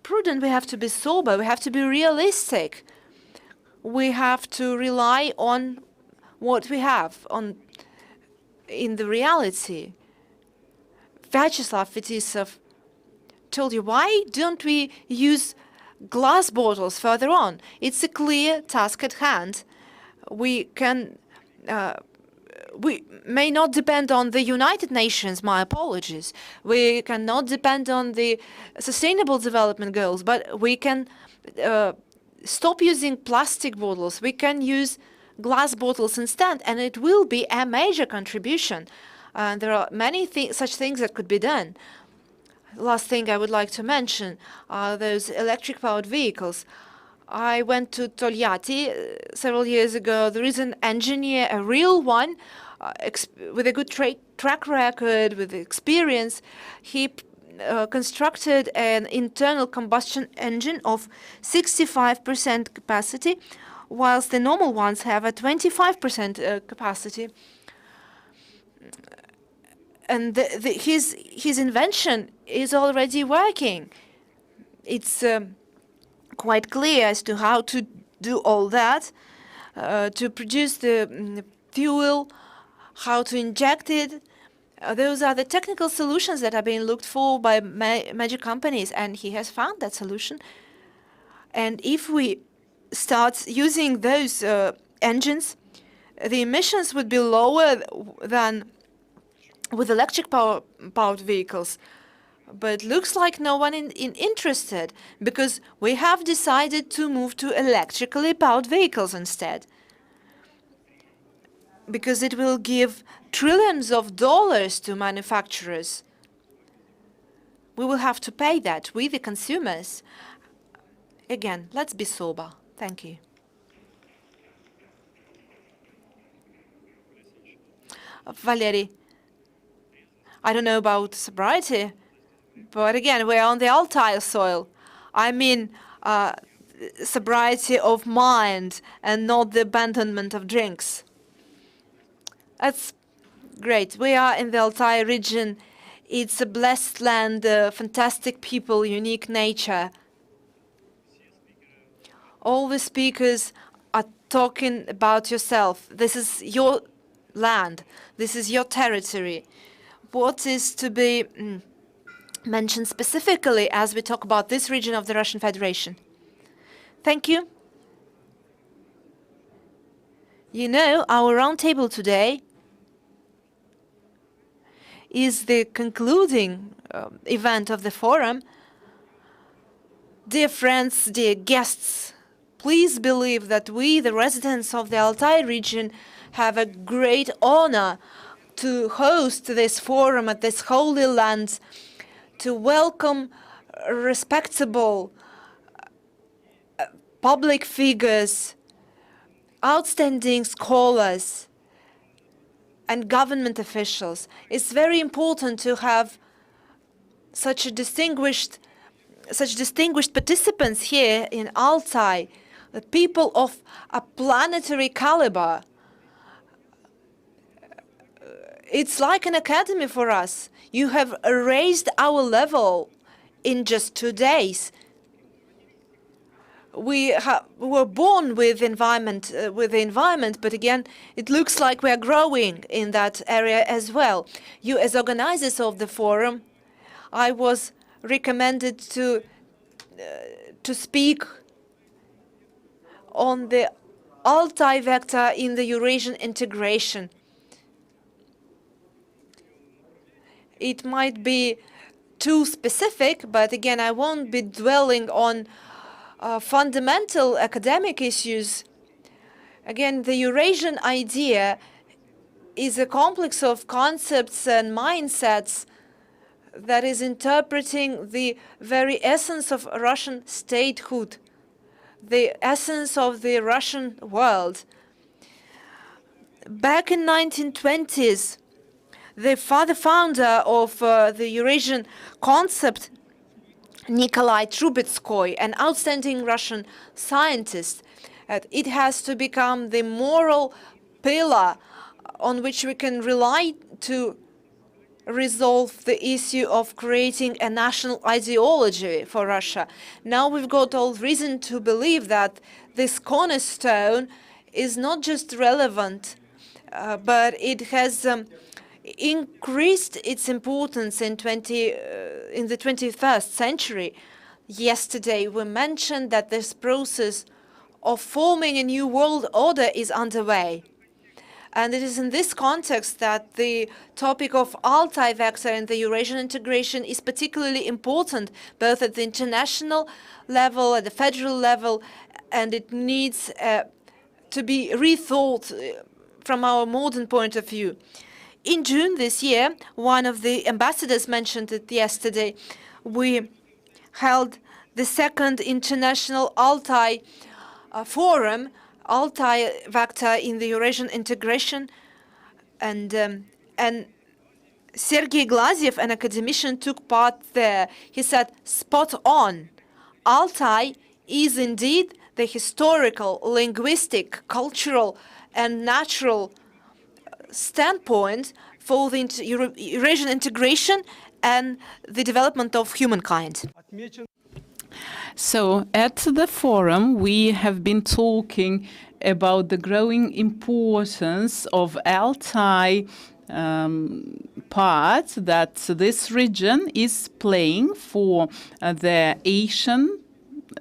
prudent, we have to be sober, we have to be realistic. We have to rely on what we have in the reality. Vyacheslav Fetisov told you, why don't we use glass bottles further on? It's a clear task at hand. We may not depend on the United Nations, my apologies. We cannot depend on the Sustainable Development Goals, but we can stop using plastic bottles. We can use glass bottles instead, and it will be a major contribution. There are many such things that could be done. Last thing I would like to mention are those electric-powered vehicles. I went to Tolyatti several years ago. There is an engineer, a real one, with a good track record, with experience. He constructed an internal combustion engine of 65% capacity, whilst the normal ones have a 25% capacity. And his invention is already working. It's quite clear as to how to do all that, to produce the fuel, how to inject it. Those are the technical solutions that are being looked for by major companies, and he has found that solution. And if we start using those engines, the emissions would be lower than with electric-powered vehicles. But looks like no one is interested, because we have decided to move to electrically powered vehicles instead. Because it will give trillions of dollars to manufacturers. We will have to pay that, we the consumers. Again, let's be sober. Thank you. Valery. I don't know about sobriety, but again, we're on the Altai soil. I mean, sobriety of mind and not the abandonment of drinks. That's great. We are in the Altai region. It's a blessed land, fantastic people, unique nature. All the speakers are talking about yourself. This is your land. This is your territory. What is to be mentioned specifically as we talk about this region of the Russian Federation? Thank you. You know, our roundtable today is the concluding event of the forum. Dear friends, dear guests, please believe that we, the residents of the Altai region, have a great honor to host this forum at this holy land, to welcome respectable public figures, outstanding scholars, and government officials. It's very important to have such distinguished participants here in Altai, people of a planetary caliber. It's like an academy for us. You have raised our level in just 2 days. We were born with the environment, but again, it looks like we are growing in that area as well. You, as organizers of the forum, I was recommended to speak on the Altai vector in the Eurasian integration. It might be too specific, but again, I won't be dwelling on fundamental academic issues. Again, the Eurasian idea is a complex of concepts and mindsets that is interpreting the very essence of Russian statehood, the essence of the Russian world. Back in 1920s, the founder of the Eurasian concept, Nikolai Trubetskoy, an outstanding Russian scientist, it has to become the moral pillar on which we can rely to resolve the issue of creating a national ideology for Russia. Now we've got all reason to believe that this cornerstone is not just relevant, but it has increased its importance in the 21st century. Yesterday, we mentioned that this process of forming a new world order is underway. And it is in this context that the topic of Altai vector and the Eurasian integration is particularly important, both at the international level, at the federal level, and it needs to be rethought from our modern point of view. In June this year, one of the ambassadors mentioned it yesterday, we held the second International Altai Forum, Altai vector in the Eurasian integration, and Sergei Glaziev, an academician, took part there. He said, spot on, Altai is indeed the historical, linguistic, cultural, and natural standpoint for the Eurasian integration and the development of humankind. So at the forum, we have been talking about the growing importance of Altai part that this region is playing for the Asian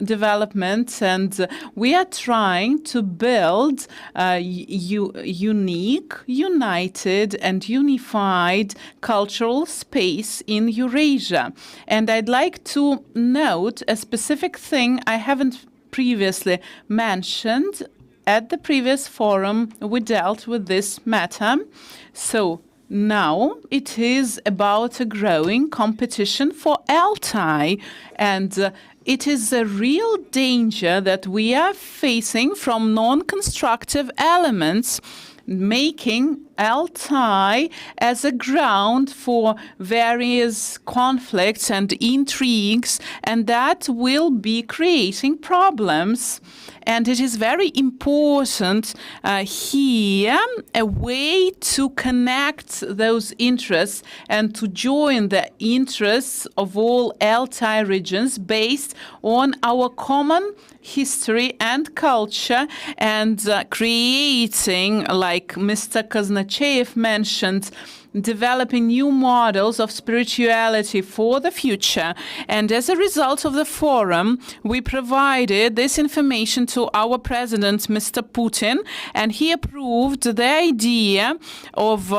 development, and we are trying to build a unique, united and unified cultural space in Eurasia. And I'd like to note a specific thing I haven't previously mentioned. At the previous forum, we dealt with this matter. So now it is about a growing competition for Altai, and it is a real danger that we are facing from non-constructive elements making ALTAI as a ground for various conflicts and intrigues, and that will be creating problems. And it is very important here a way to connect those interests and to join the interests of all ALTAI regions based on our common history and culture, and creating, like Mr. Kaznachev mentioned, developing new models of spirituality for the future. And as a result of the forum, we provided this information to our president, Mr. Putin, and he approved the idea of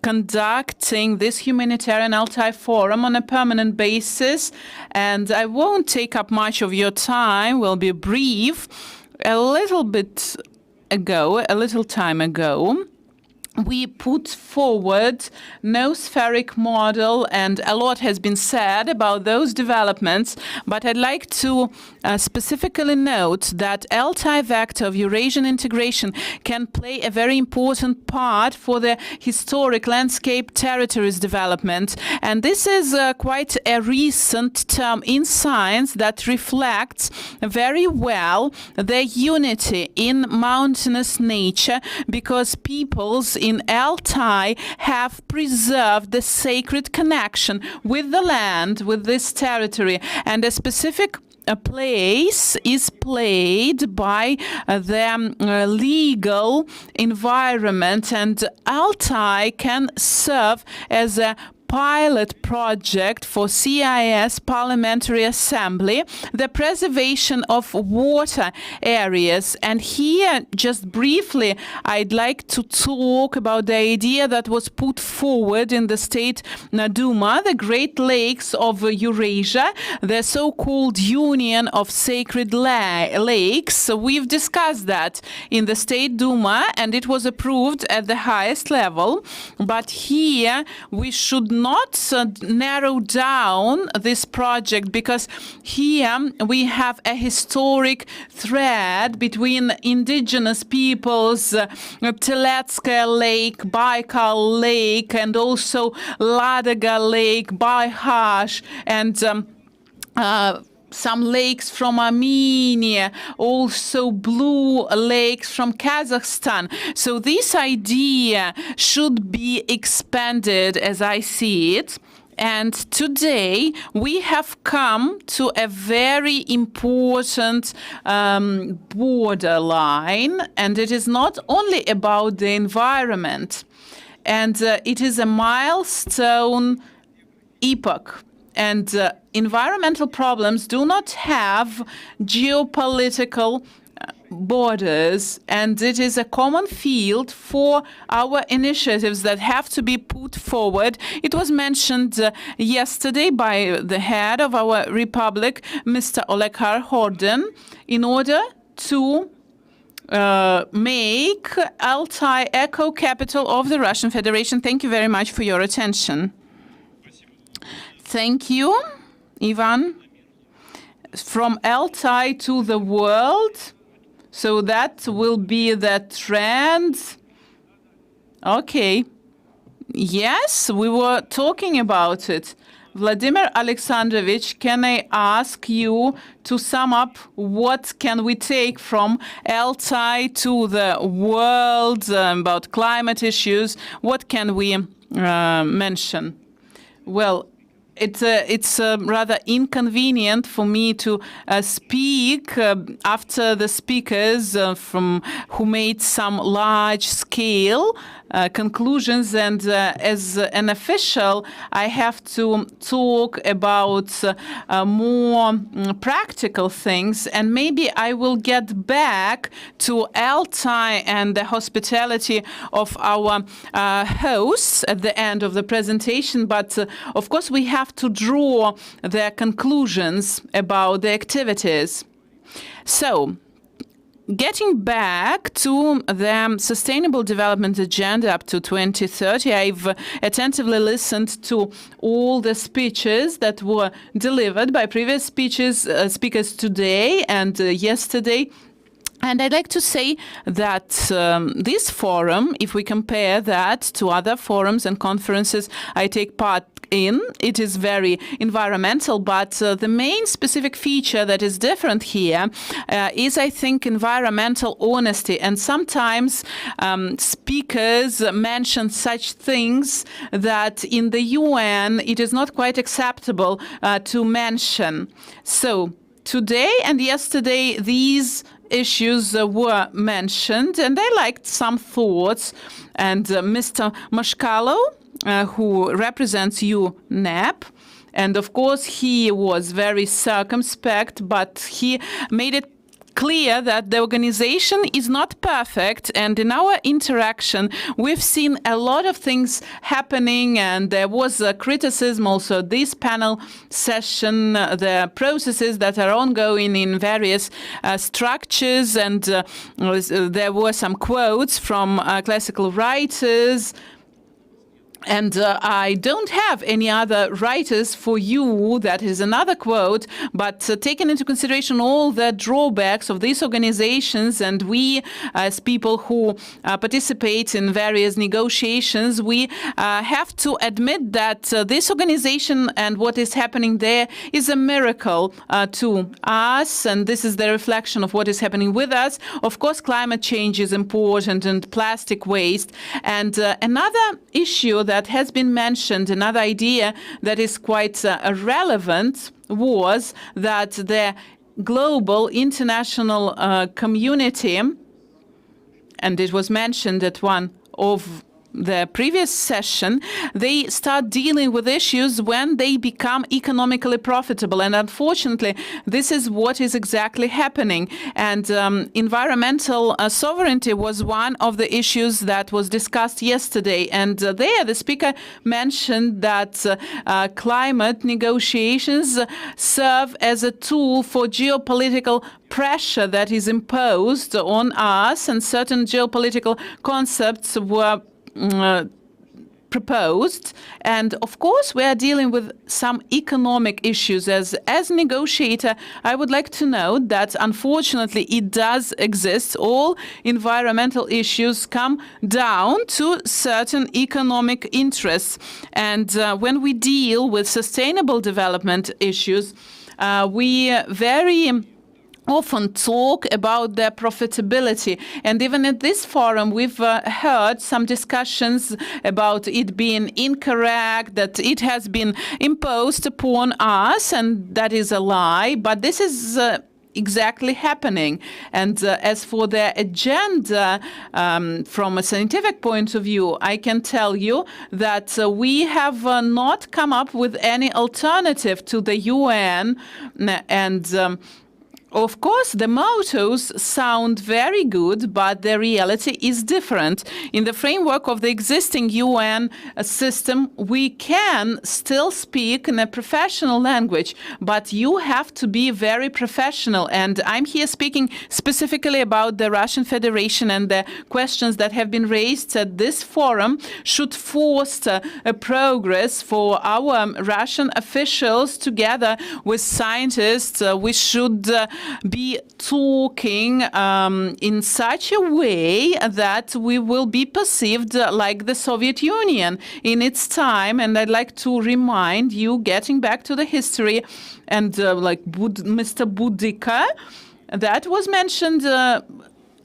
conducting this humanitarian ALTAI forum on a permanent basis. And I won't take up much of your time, will be brief. A little time ago, we put forward noospheric model, and a lot has been said about those developments, but I'd like to specifically note that ALTAI vector of Eurasian integration can play a very important part for the historic landscape territories development. And this is quite a recent term in science that reflects very well the unity in mountainous nature, because peoples in ALTAI have preserved the sacred connection with the land, with this territory, and a specific place is played by the legal environment, and ALTAI can serve as a pilot project for CIS Parliamentary Assembly, the preservation of water areas. And here, just briefly, I'd like to talk about the idea that was put forward in the State Duma, the Great Lakes of Eurasia, the so-called Union of Sacred Lakes. So we've discussed that in the State Duma, and it was approved at the highest level. But here, we should not narrow down this project, because here we have a historic thread between indigenous peoples, Teletskaya Lake, Baikal Lake, and also Ladoga Lake, Bayhash, and some lakes from Armenia, also blue lakes from Kazakhstan. So this idea should be expanded as I see it. And today we have come to a very important borderline, and it is not only about the environment, and it is a milestone epoch. And environmental problems do not have geopolitical borders, and it is a common field for our initiatives that have to be put forward. It was mentioned yesterday by the head of our republic, Mr. Olekhar Horden, in order to make ALTAI eco-capital of the Russian Federation. Thank you very much for your attention. Thank you, Ivan. From ALTAI to the world, so that will be the trend. Okay. Yes, we were talking about it. Vladimir Alexandrovich, can I ask you to sum up what can we take from ALTAI to the world about climate issues? What can we mention? Well, it's rather inconvenient for me to speak after the speakers who made some large-scale conclusions, and as an official, I have to talk about more practical things, and maybe I will get back to ALTAI and the hospitality of our hosts at the end of the presentation. But of course, we have to draw their conclusions about the activities. So, getting back to the Sustainable Development Agenda up to 2030, I've attentively listened to all the speeches that were delivered by previous speakers today and yesterday. And I'd like to say that this forum, if we compare that to other forums and conferences I take part in, it is very environmental, but the main specific feature that is different here is, I think, environmental honesty. And sometimes speakers mention such things that in the UN it is not quite acceptable to mention. So today and yesterday, these issues were mentioned, and I liked some thoughts. And Mr. Mashkalo, who represents UNEP, and of course he was very circumspect, but he made it clear that the organization is not perfect, and in our interaction we've seen a lot of things happening, and there was a criticism also this panel session, the processes that are ongoing in various structures, and there were some quotes from classical writers. And I don't have any other writers for you, that is another quote, but taking into consideration all the drawbacks of these organizations, and we as people who participate in various negotiations, we have to admit that this organization and what is happening there is a miracle to us, and this is the reflection of what is happening with us. Of course, climate change is important, and plastic waste. And another issue that has been mentioned, another idea that is quite relevant, was that the global international community, and it was mentioned at one of the previous session, they start dealing with issues when they become economically profitable. And unfortunately, this is what is exactly happening. And environmental sovereignty was one of the issues that was discussed yesterday. And there the speaker mentioned that climate negotiations serve as a tool for geopolitical pressure that is imposed on us, and certain geopolitical concepts were proposed. And of course, we are dealing with some economic issues. As negotiator, I would like to note that unfortunately it does exist. All environmental issues come down to certain economic interests. And when we deal with sustainable development issues, we very often talk about their profitability. And even at this forum, we've heard some discussions about it being incorrect, that it has been imposed upon us, and that is a lie. But this is exactly happening. And as for the agenda, from a scientific point of view, I can tell you that we have not come up with any alternative to the UN. And of course, the mottos sound very good, but the reality is different. In the framework of the existing UN system, we can still speak in a professional language, but you have to be very professional. And I'm here speaking specifically about the Russian Federation, and the questions that have been raised at this forum should foster a progress for our Russian officials together with scientists. We should be talking in such a way that we will be perceived like the Soviet Union in its time. And I'd like to remind you, getting back to the history, and like Mr. Budika, that was mentioned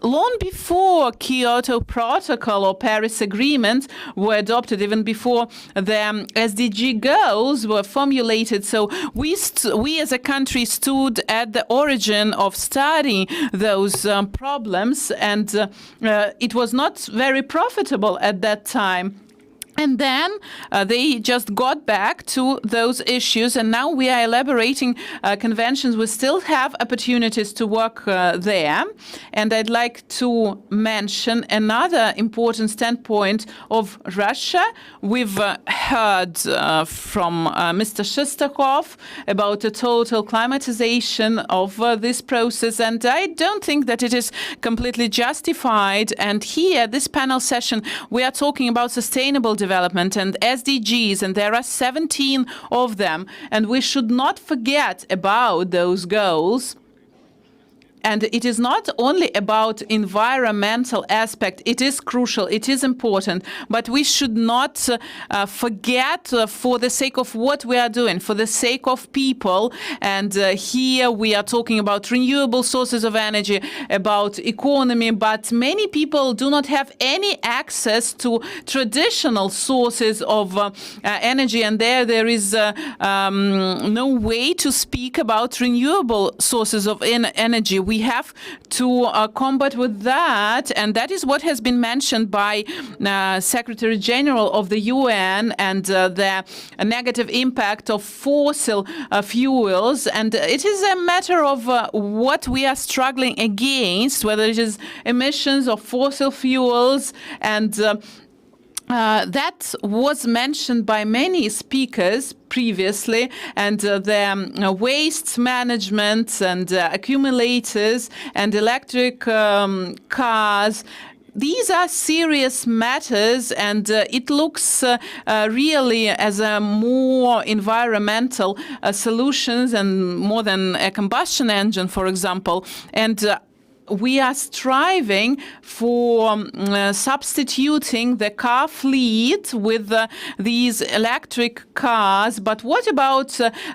long before Kyoto Protocol or Paris Agreement were adopted, even before the SDG goals were formulated. So we as a country stood at the origin of studying those problems, and it was not very profitable at that time. And then they just got back to those issues, and now we are elaborating conventions. We still have opportunities to work there. And I'd like to mention another important standpoint of Russia. We've heard from Mr. Shestakov about the total climatization of this process, and I don't think that it is completely justified. And here, this panel session, we are talking about sustainable development and SDGs, and there are 17 of them, and we should not forget about those goals. and it is not only about environmental aspect. It is crucial, it is important, but we should not forget for the sake of what we are doing, for the sake of people. And here we are talking about renewable sources of energy, about economy, but many people do not have any access to traditional sources of energy, and there is no way to speak about renewable sources of energy. We have to combat with that, and that is what has been mentioned by Secretary General of the UN, and the negative impact of fossil fuels. And it is a matter of what we are struggling against, whether it is emissions of fossil fuels, and that was mentioned by many speakers previously, and the waste management and accumulators and electric cars. These are serious matters, and it looks really as a more environmental solutions and more than a combustion engine, for example. And we are striving for substituting the car fleet with these electric cars. But what about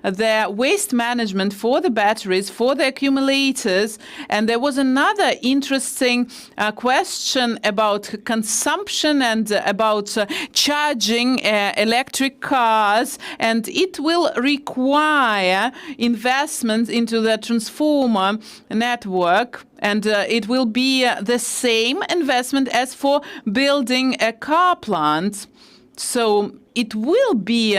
the waste management for the batteries, for the accumulators? And there was another interesting question about consumption and about charging electric cars. And it will require investment into the transformer network. And it will be the same investment as for building a car plant. So it will be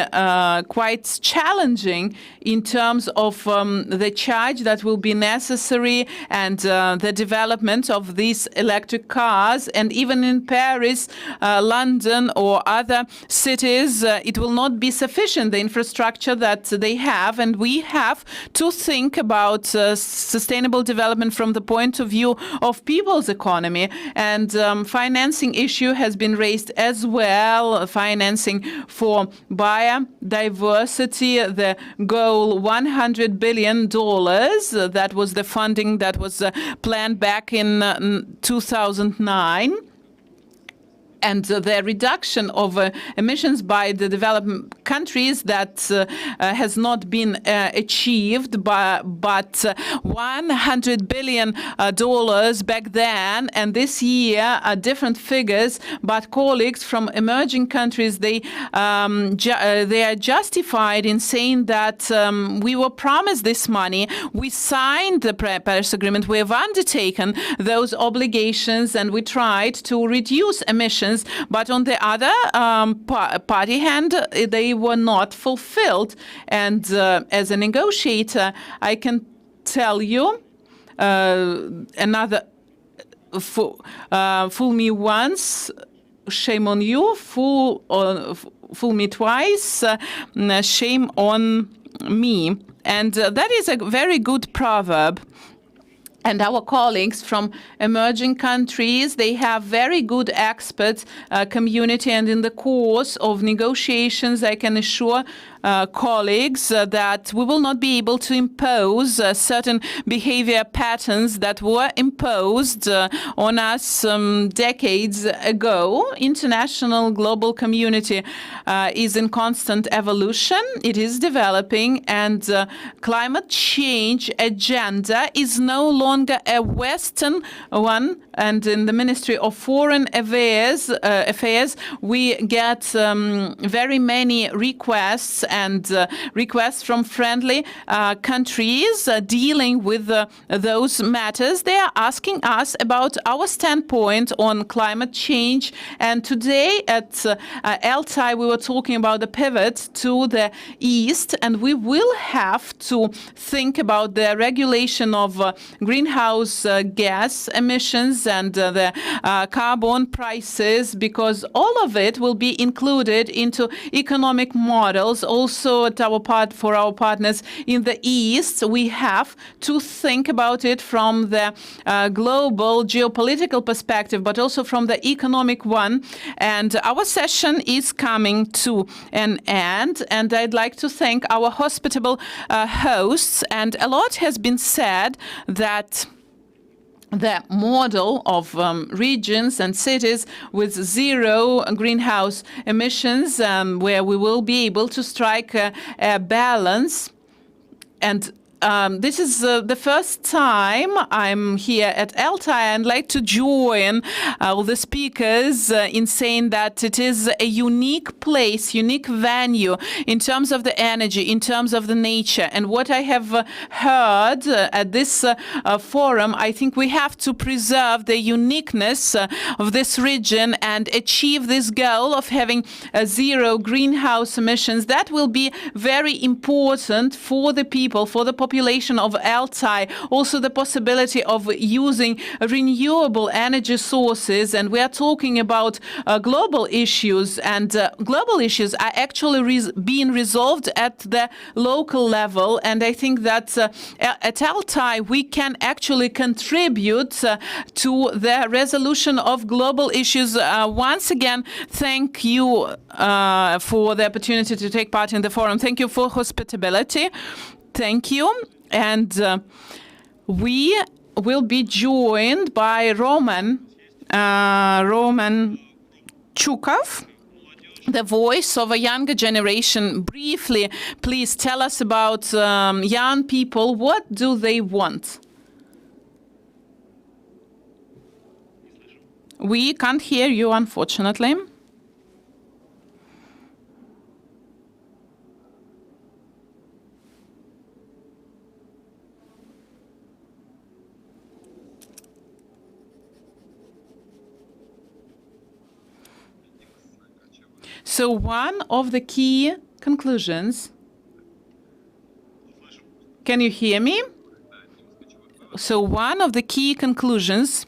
quite challenging in terms of the charge that will be necessary, and the development of these electric cars. And even in Paris, London, or other cities, it will not be sufficient, the infrastructure that they have. And we have to think about sustainable development from the point of view of people's economy. And financing issue has been raised as well, financing for biodiversity, the goal $100 billion. That was the funding that was planned back in 2009. And the reduction of emissions by the developed countries that has not been achieved, but $100 billion back then, and this year are different figures. But colleagues from emerging countries, they are justified in saying that we were promised this money. We signed the Paris Agreement. We have undertaken those obligations, and we tried to reduce emissions. But on the other party hand, they were not fulfilled. And as a negotiator, I can tell you another fool me once, shame on you. Fool me twice, shame on me. And that is a very good proverb. And our colleagues from emerging countries, they have very good expert community. And in the course of negotiations, I can assure colleagues that we will not be able to impose certain behavior patterns that were imposed on us decades ago. International global community is in constant evolution. It is developing, and climate change agenda is no longer a Western one. And in the Ministry of Foreign Affairs, we get very many requests and requests from friendly countries dealing with those matters. They are asking us about our standpoint on climate change. And today at ALTAI, we were talking about the pivot to the east, and we will have to think about the regulation of greenhouse gas emissions and the carbon prices, because all of it will be included into economic models. Also at for our partners in the East, we have to think about it from the global geopolitical perspective, but also from the economic one. And our session is coming to an end, and I'd like to thank our hospitable hosts. And a lot has been said that the model of regions and cities with zero greenhouse emissions, where we will be able to strike a balance. And this is the first time I'm here at ALTAI, and I'd like to join all the speakers in saying that it is a unique place, unique venue in terms of the energy, in terms of the nature. And what I have heard at this forum, I think we have to preserve the uniqueness of this region and achieve this goal of having zero greenhouse emissions. That will be very important for the people, for the population of ALTAI, also the possibility of using renewable energy sources. And we are talking about global issues, and global issues are actually being resolved at the local level. And I think that at ALTAI we can actually contribute to the resolution of global issues. Once again, thank you for the opportunity to take part in the forum. Thank you for hospitality. Thank you. And we will be joined by Roman Chukov, the voice of a younger generation. Briefly, please tell us about young people. What do they want? We can't hear you, unfortunately. So one of the key conclusions, can you hear me? So one of the key conclusions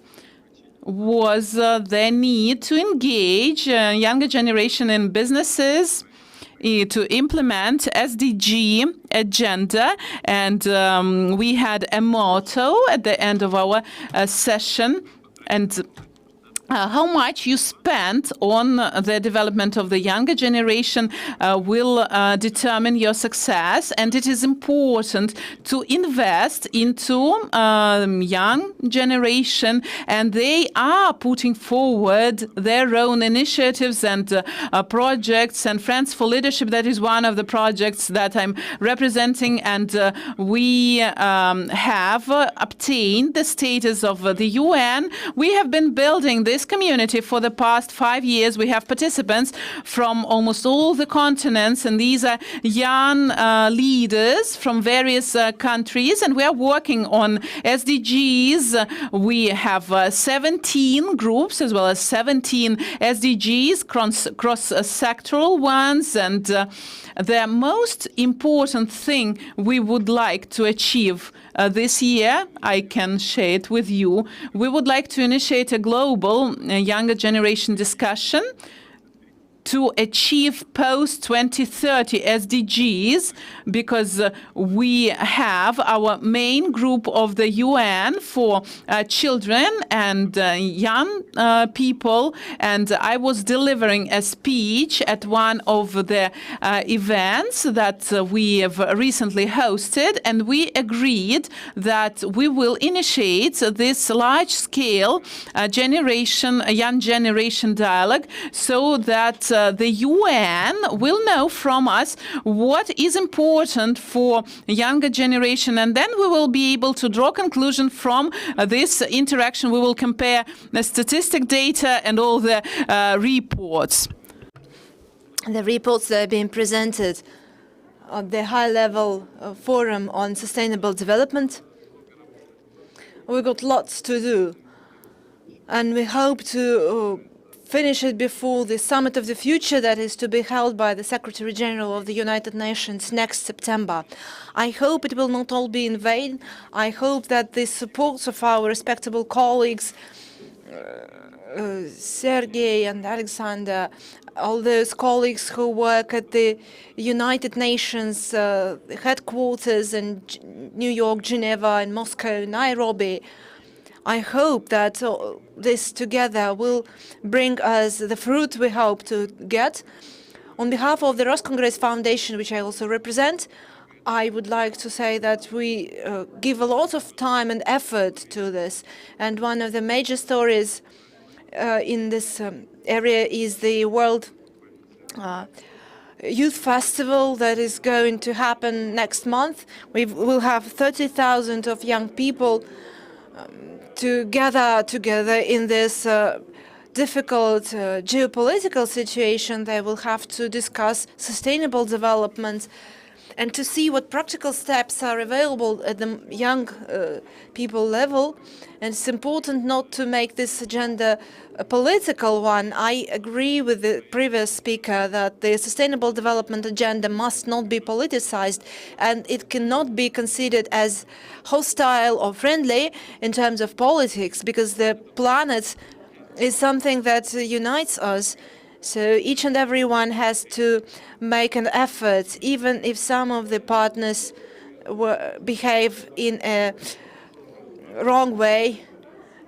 was the need to engage younger generation in businesses, to implement SDG agenda. And we had a motto at the end of our session. And how much you spend on the development of the younger generation will determine your success. And it is important to invest into young generation, and they are putting forward their own initiatives and projects. And Friends for Leadership, that is one of the projects that I'm representing, and we have obtained the status of the UN. We have been building this community for the past 5 years. We have participants from almost all the continents, and these are young leaders from various countries, and we are working on SDGs. We have 17 groups as well as 17 SDGs, cross-sectoral ones, and the most important thing we would like to achieve this year, I can share it with you. We would like to initiate a global younger generation discussion to achieve post-2030 SDGs, because we have our main group of the UN for children and young people. And I was delivering a speech at one of the events that we have recently hosted, and we agreed that we will initiate this large-scale young generation dialogue, so that the UN will know from us what is important for younger generation, and then we will be able to draw conclusion from this interaction. We will compare the statistic data and all the reports. The reports that are being presented at the high-level forum on sustainable development. We've got lots to do, and we hope to finish it before the Summit of the Future that is to be held by the Secretary General of the United Nations next September. I hope it will not all be in vain. I hope that the support of our respectable colleagues, Sergei and Alexander, all those colleagues who work at the United Nations headquarters in New York, Geneva, and Moscow, Nairobi, I hope that this together will bring us the fruit we hope to get. On behalf of the Roscongress Foundation, which I also represent, I would like to say that we give a lot of time and effort to this. And one of the major stories in this area is the World Youth Festival that is going to happen next month. We will have 30,000 of young people to gather together in this difficult geopolitical situation. They will have to discuss sustainable development and to see what practical steps are available at the young people level. And it's important not to make this agenda a political one. I agree with the previous speaker that the sustainable development agenda must not be politicized, and it cannot be considered as hostile or friendly in terms of politics, because the planet is something that unites us. So each and everyone has to make an effort, even if some of the partners behave in a wrong way.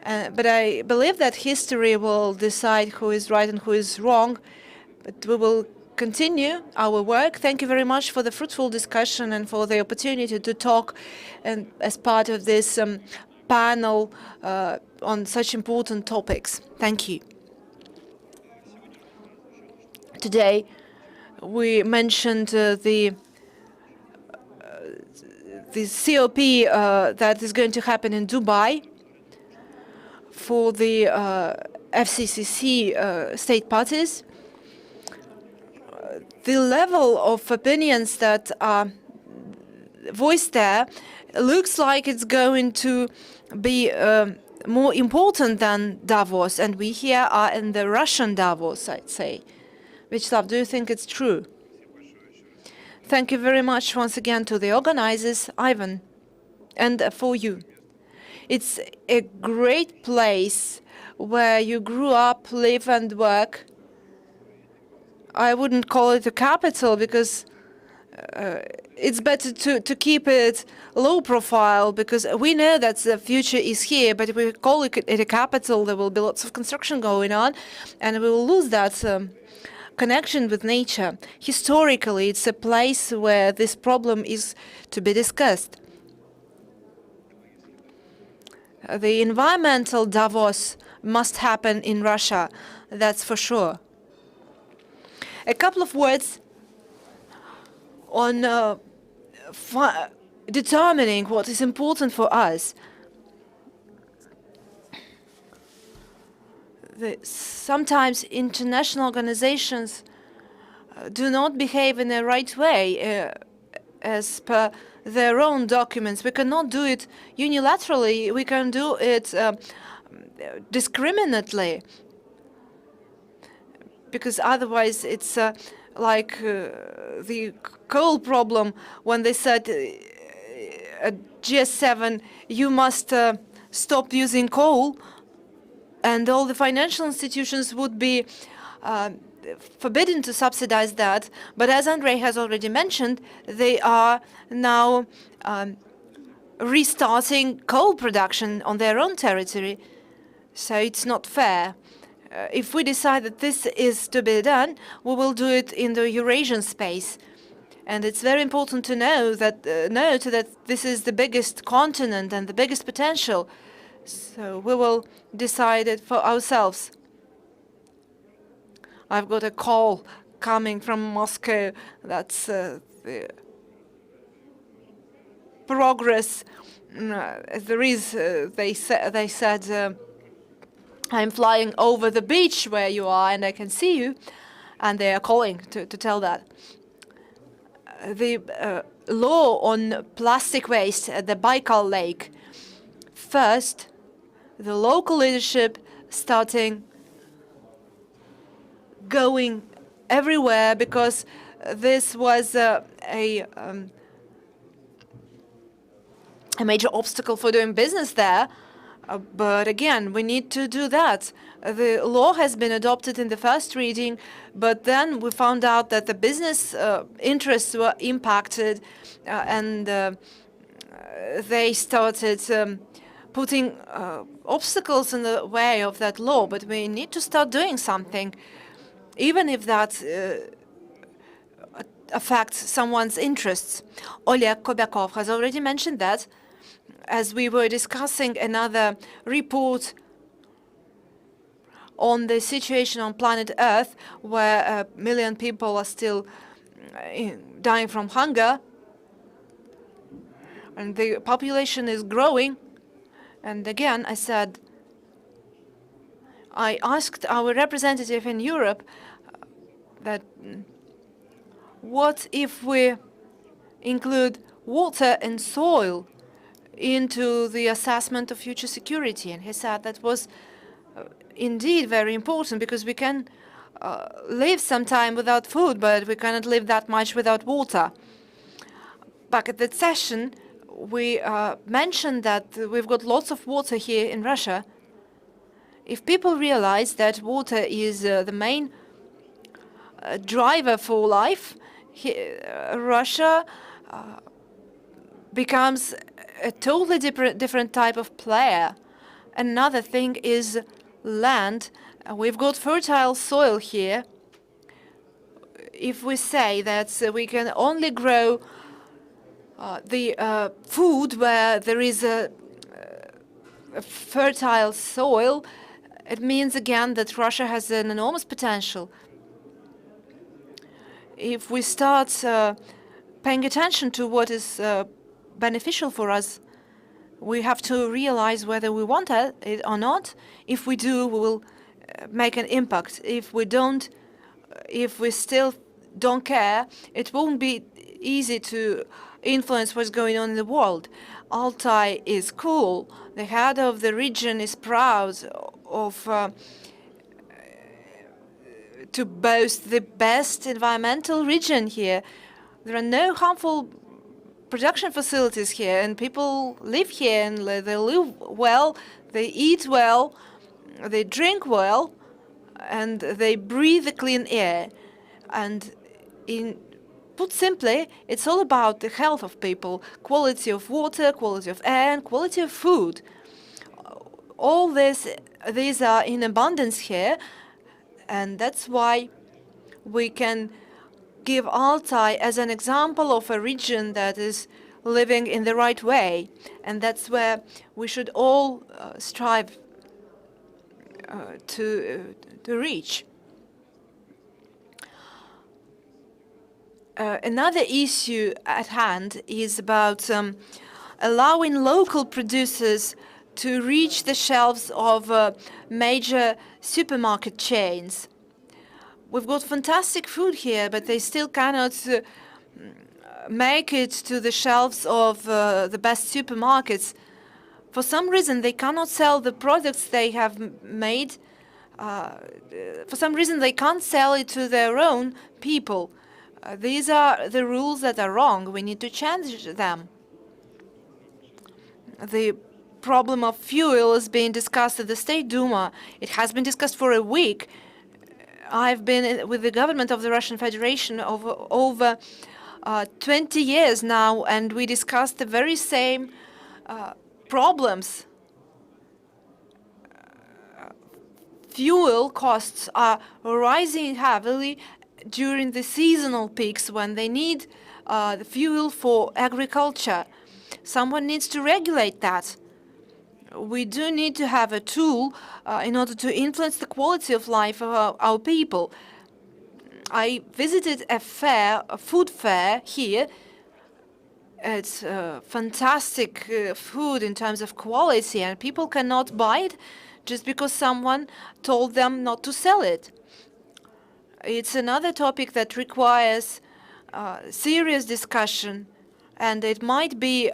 But I believe that history will decide who is right and who is wrong. But we will continue our work. Thank you very much for the fruitful discussion and for the opportunity to talk and as part of this panel on such important topics. Thank you. Today, we mentioned the COP that is going to happen in Dubai for the FCCC state parties. The level of opinions that are voiced there looks like it's going to be more important than Davos, and we here are in the Russian Davos, I'd say. Vyacheslav, do you think it's true? Thank you very much once again to the organizers, Ivan, and for you. It's a great place where you grew up, live and work. I wouldn't call it a capital because it's better to keep it low profile, because we know that the future is here, but if we call it a capital, there will be lots of construction going on, and we will lose that connection with nature. Historically, it's a place where this problem is to be discussed. The environmental Davos must happen in Russia, that's for sure. A couple of words on determining what is important for us. Sometimes international organizations do not behave in the right way as per their own documents. We cannot do it unilaterally. We can do it discriminately, because otherwise it's like the coal problem when they said at G7 you must stop using coal, and all the financial institutions would be forbidden to subsidize that. But as Andrei has already mentioned, they are now restarting coal production on their own territory. So it's not fair. If we decide that this is to be done, we will do it in the Eurasian space. And it's very important to note that this is the biggest continent and the biggest potential. So we will decide it for ourselves. I've got a call coming from Moscow. That's the progress. There is, they said, I'm flying over the beach where you are and I can see you. And they are calling to tell that. The law on plastic waste at the Baikal Lake. First, the local leadership starting going everywhere, because this was a major obstacle for doing business there. But again, we need to do that. The law has been adopted in the first reading, but then we found out that the business interests were impacted, and they started putting obstacles in the way of that law. But we need to start doing something, even if that affect someone's interests. Oleg Kobyakov has already mentioned that as we were discussing another report on the situation on planet Earth, where 1 million people are still dying from hunger, and the population is growing. And again, I asked our representative in Europe that what if we include water and soil into the assessment of future security? And he said that was indeed very important, because we can live some time without food, but we cannot live that much without water. Back at that session, we mentioned that we've got lots of water here in Russia. If people realize that water is the main driver for life, Russia becomes a totally different type of player. Another thing is land. We've got fertile soil here. If we say that we can only grow the food where there is a fertile soil, it means again that Russia has an enormous potential. If we start paying attention to what is beneficial for us, we have to realize whether we want it or not. If we do, we will make an impact. If we don't, if we still don't care, it won't be easy to influence what's going on in the world. Altai is cool. The head of the region is proud of to boast the best environmental region here. There are no harmful production facilities here, and people live here, and they live well, they eat well, they drink well, and they breathe the clean air. And put simply, it's all about the health of people, quality of water, quality of air, and quality of food. All these are in abundance here, and that's why we can give Altai as an example of a region that is living in the right way, and that's where we should all strive to reach. Another issue at hand is about allowing local producers to reach the shelves of major supermarket chains. We've got fantastic food here, but they still cannot make it to the shelves of the best supermarkets. For some reason, they cannot sell the products they have made. For some reason, they can't sell it to their own people. These are the rules that are wrong. We need to change them. The problem of fuel is being discussed at the State Duma. It has been discussed for a week. I've been with the government of the Russian Federation over 20 years now, and we discussed the very same problems. Fuel costs are rising heavily during the seasonal peaks when they need the fuel for agriculture. Someone needs to regulate that. We do need to have a tool in order to influence the quality of life of our people. I visited a food fair here. It's fantastic food in terms of quality, and people cannot buy it just because someone told them not to sell it. It's another topic that requires serious discussion, and it might be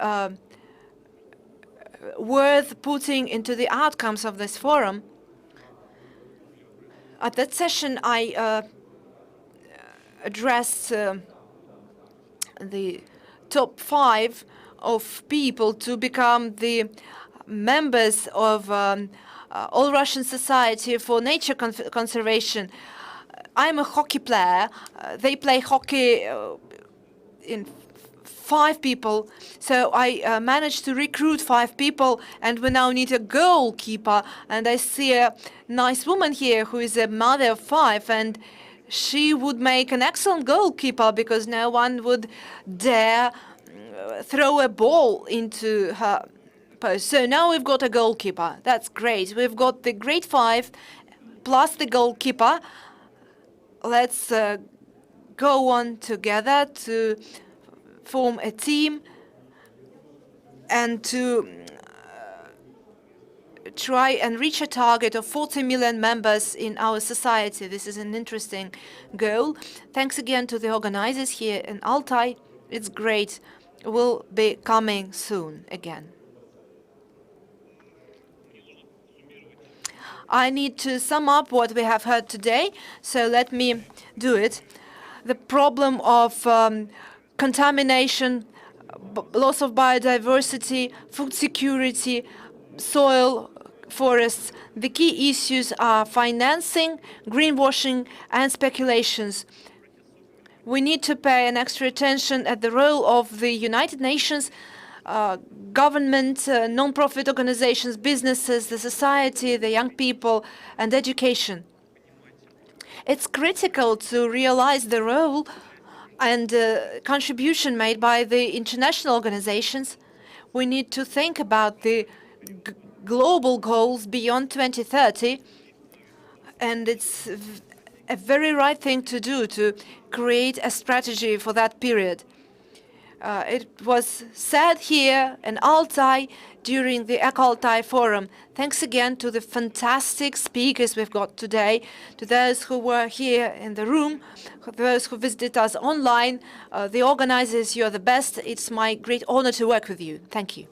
worth putting into the outcomes of this forum. At that session, I addressed the top 5 of people to become the members of All Russian Society for Nature Conservation. I'm a hockey player. They play hockey in 5 people. So I managed to recruit 5 people, and we now need a goalkeeper. And I see a nice woman here who is a mother of 5, and she would make an excellent goalkeeper because no one would dare throw a ball into her post. So now we've got a goalkeeper. That's great. We've got the grade 5 plus the goalkeeper. Let's go on together to form a team and to try and reach a target of 40 million members in our society. This is an interesting goal. Thanks again to the organizers here in Altai. It's great. We'll be coming soon again. I need to sum up what we have heard today, so let me do it. The problem of contamination, loss of biodiversity, food security, soil, forests. The key issues are financing, greenwashing, and speculations. We need to pay an extra attention at the role of the United Nations, government, non-profit organizations, businesses, the society, the young people, and education. It's critical to realize the role and contribution made by the international organizations. We need to think about the global goals beyond 2030, and it's a very right thing to do, to create a strategy for that period. It was said here in Altai during the ALTAI forum. Thanks again to the fantastic speakers we've got today, to those who were here in the room, those who visited us online, the organizers, you're the best. It's my great honor to work with you. Thank you.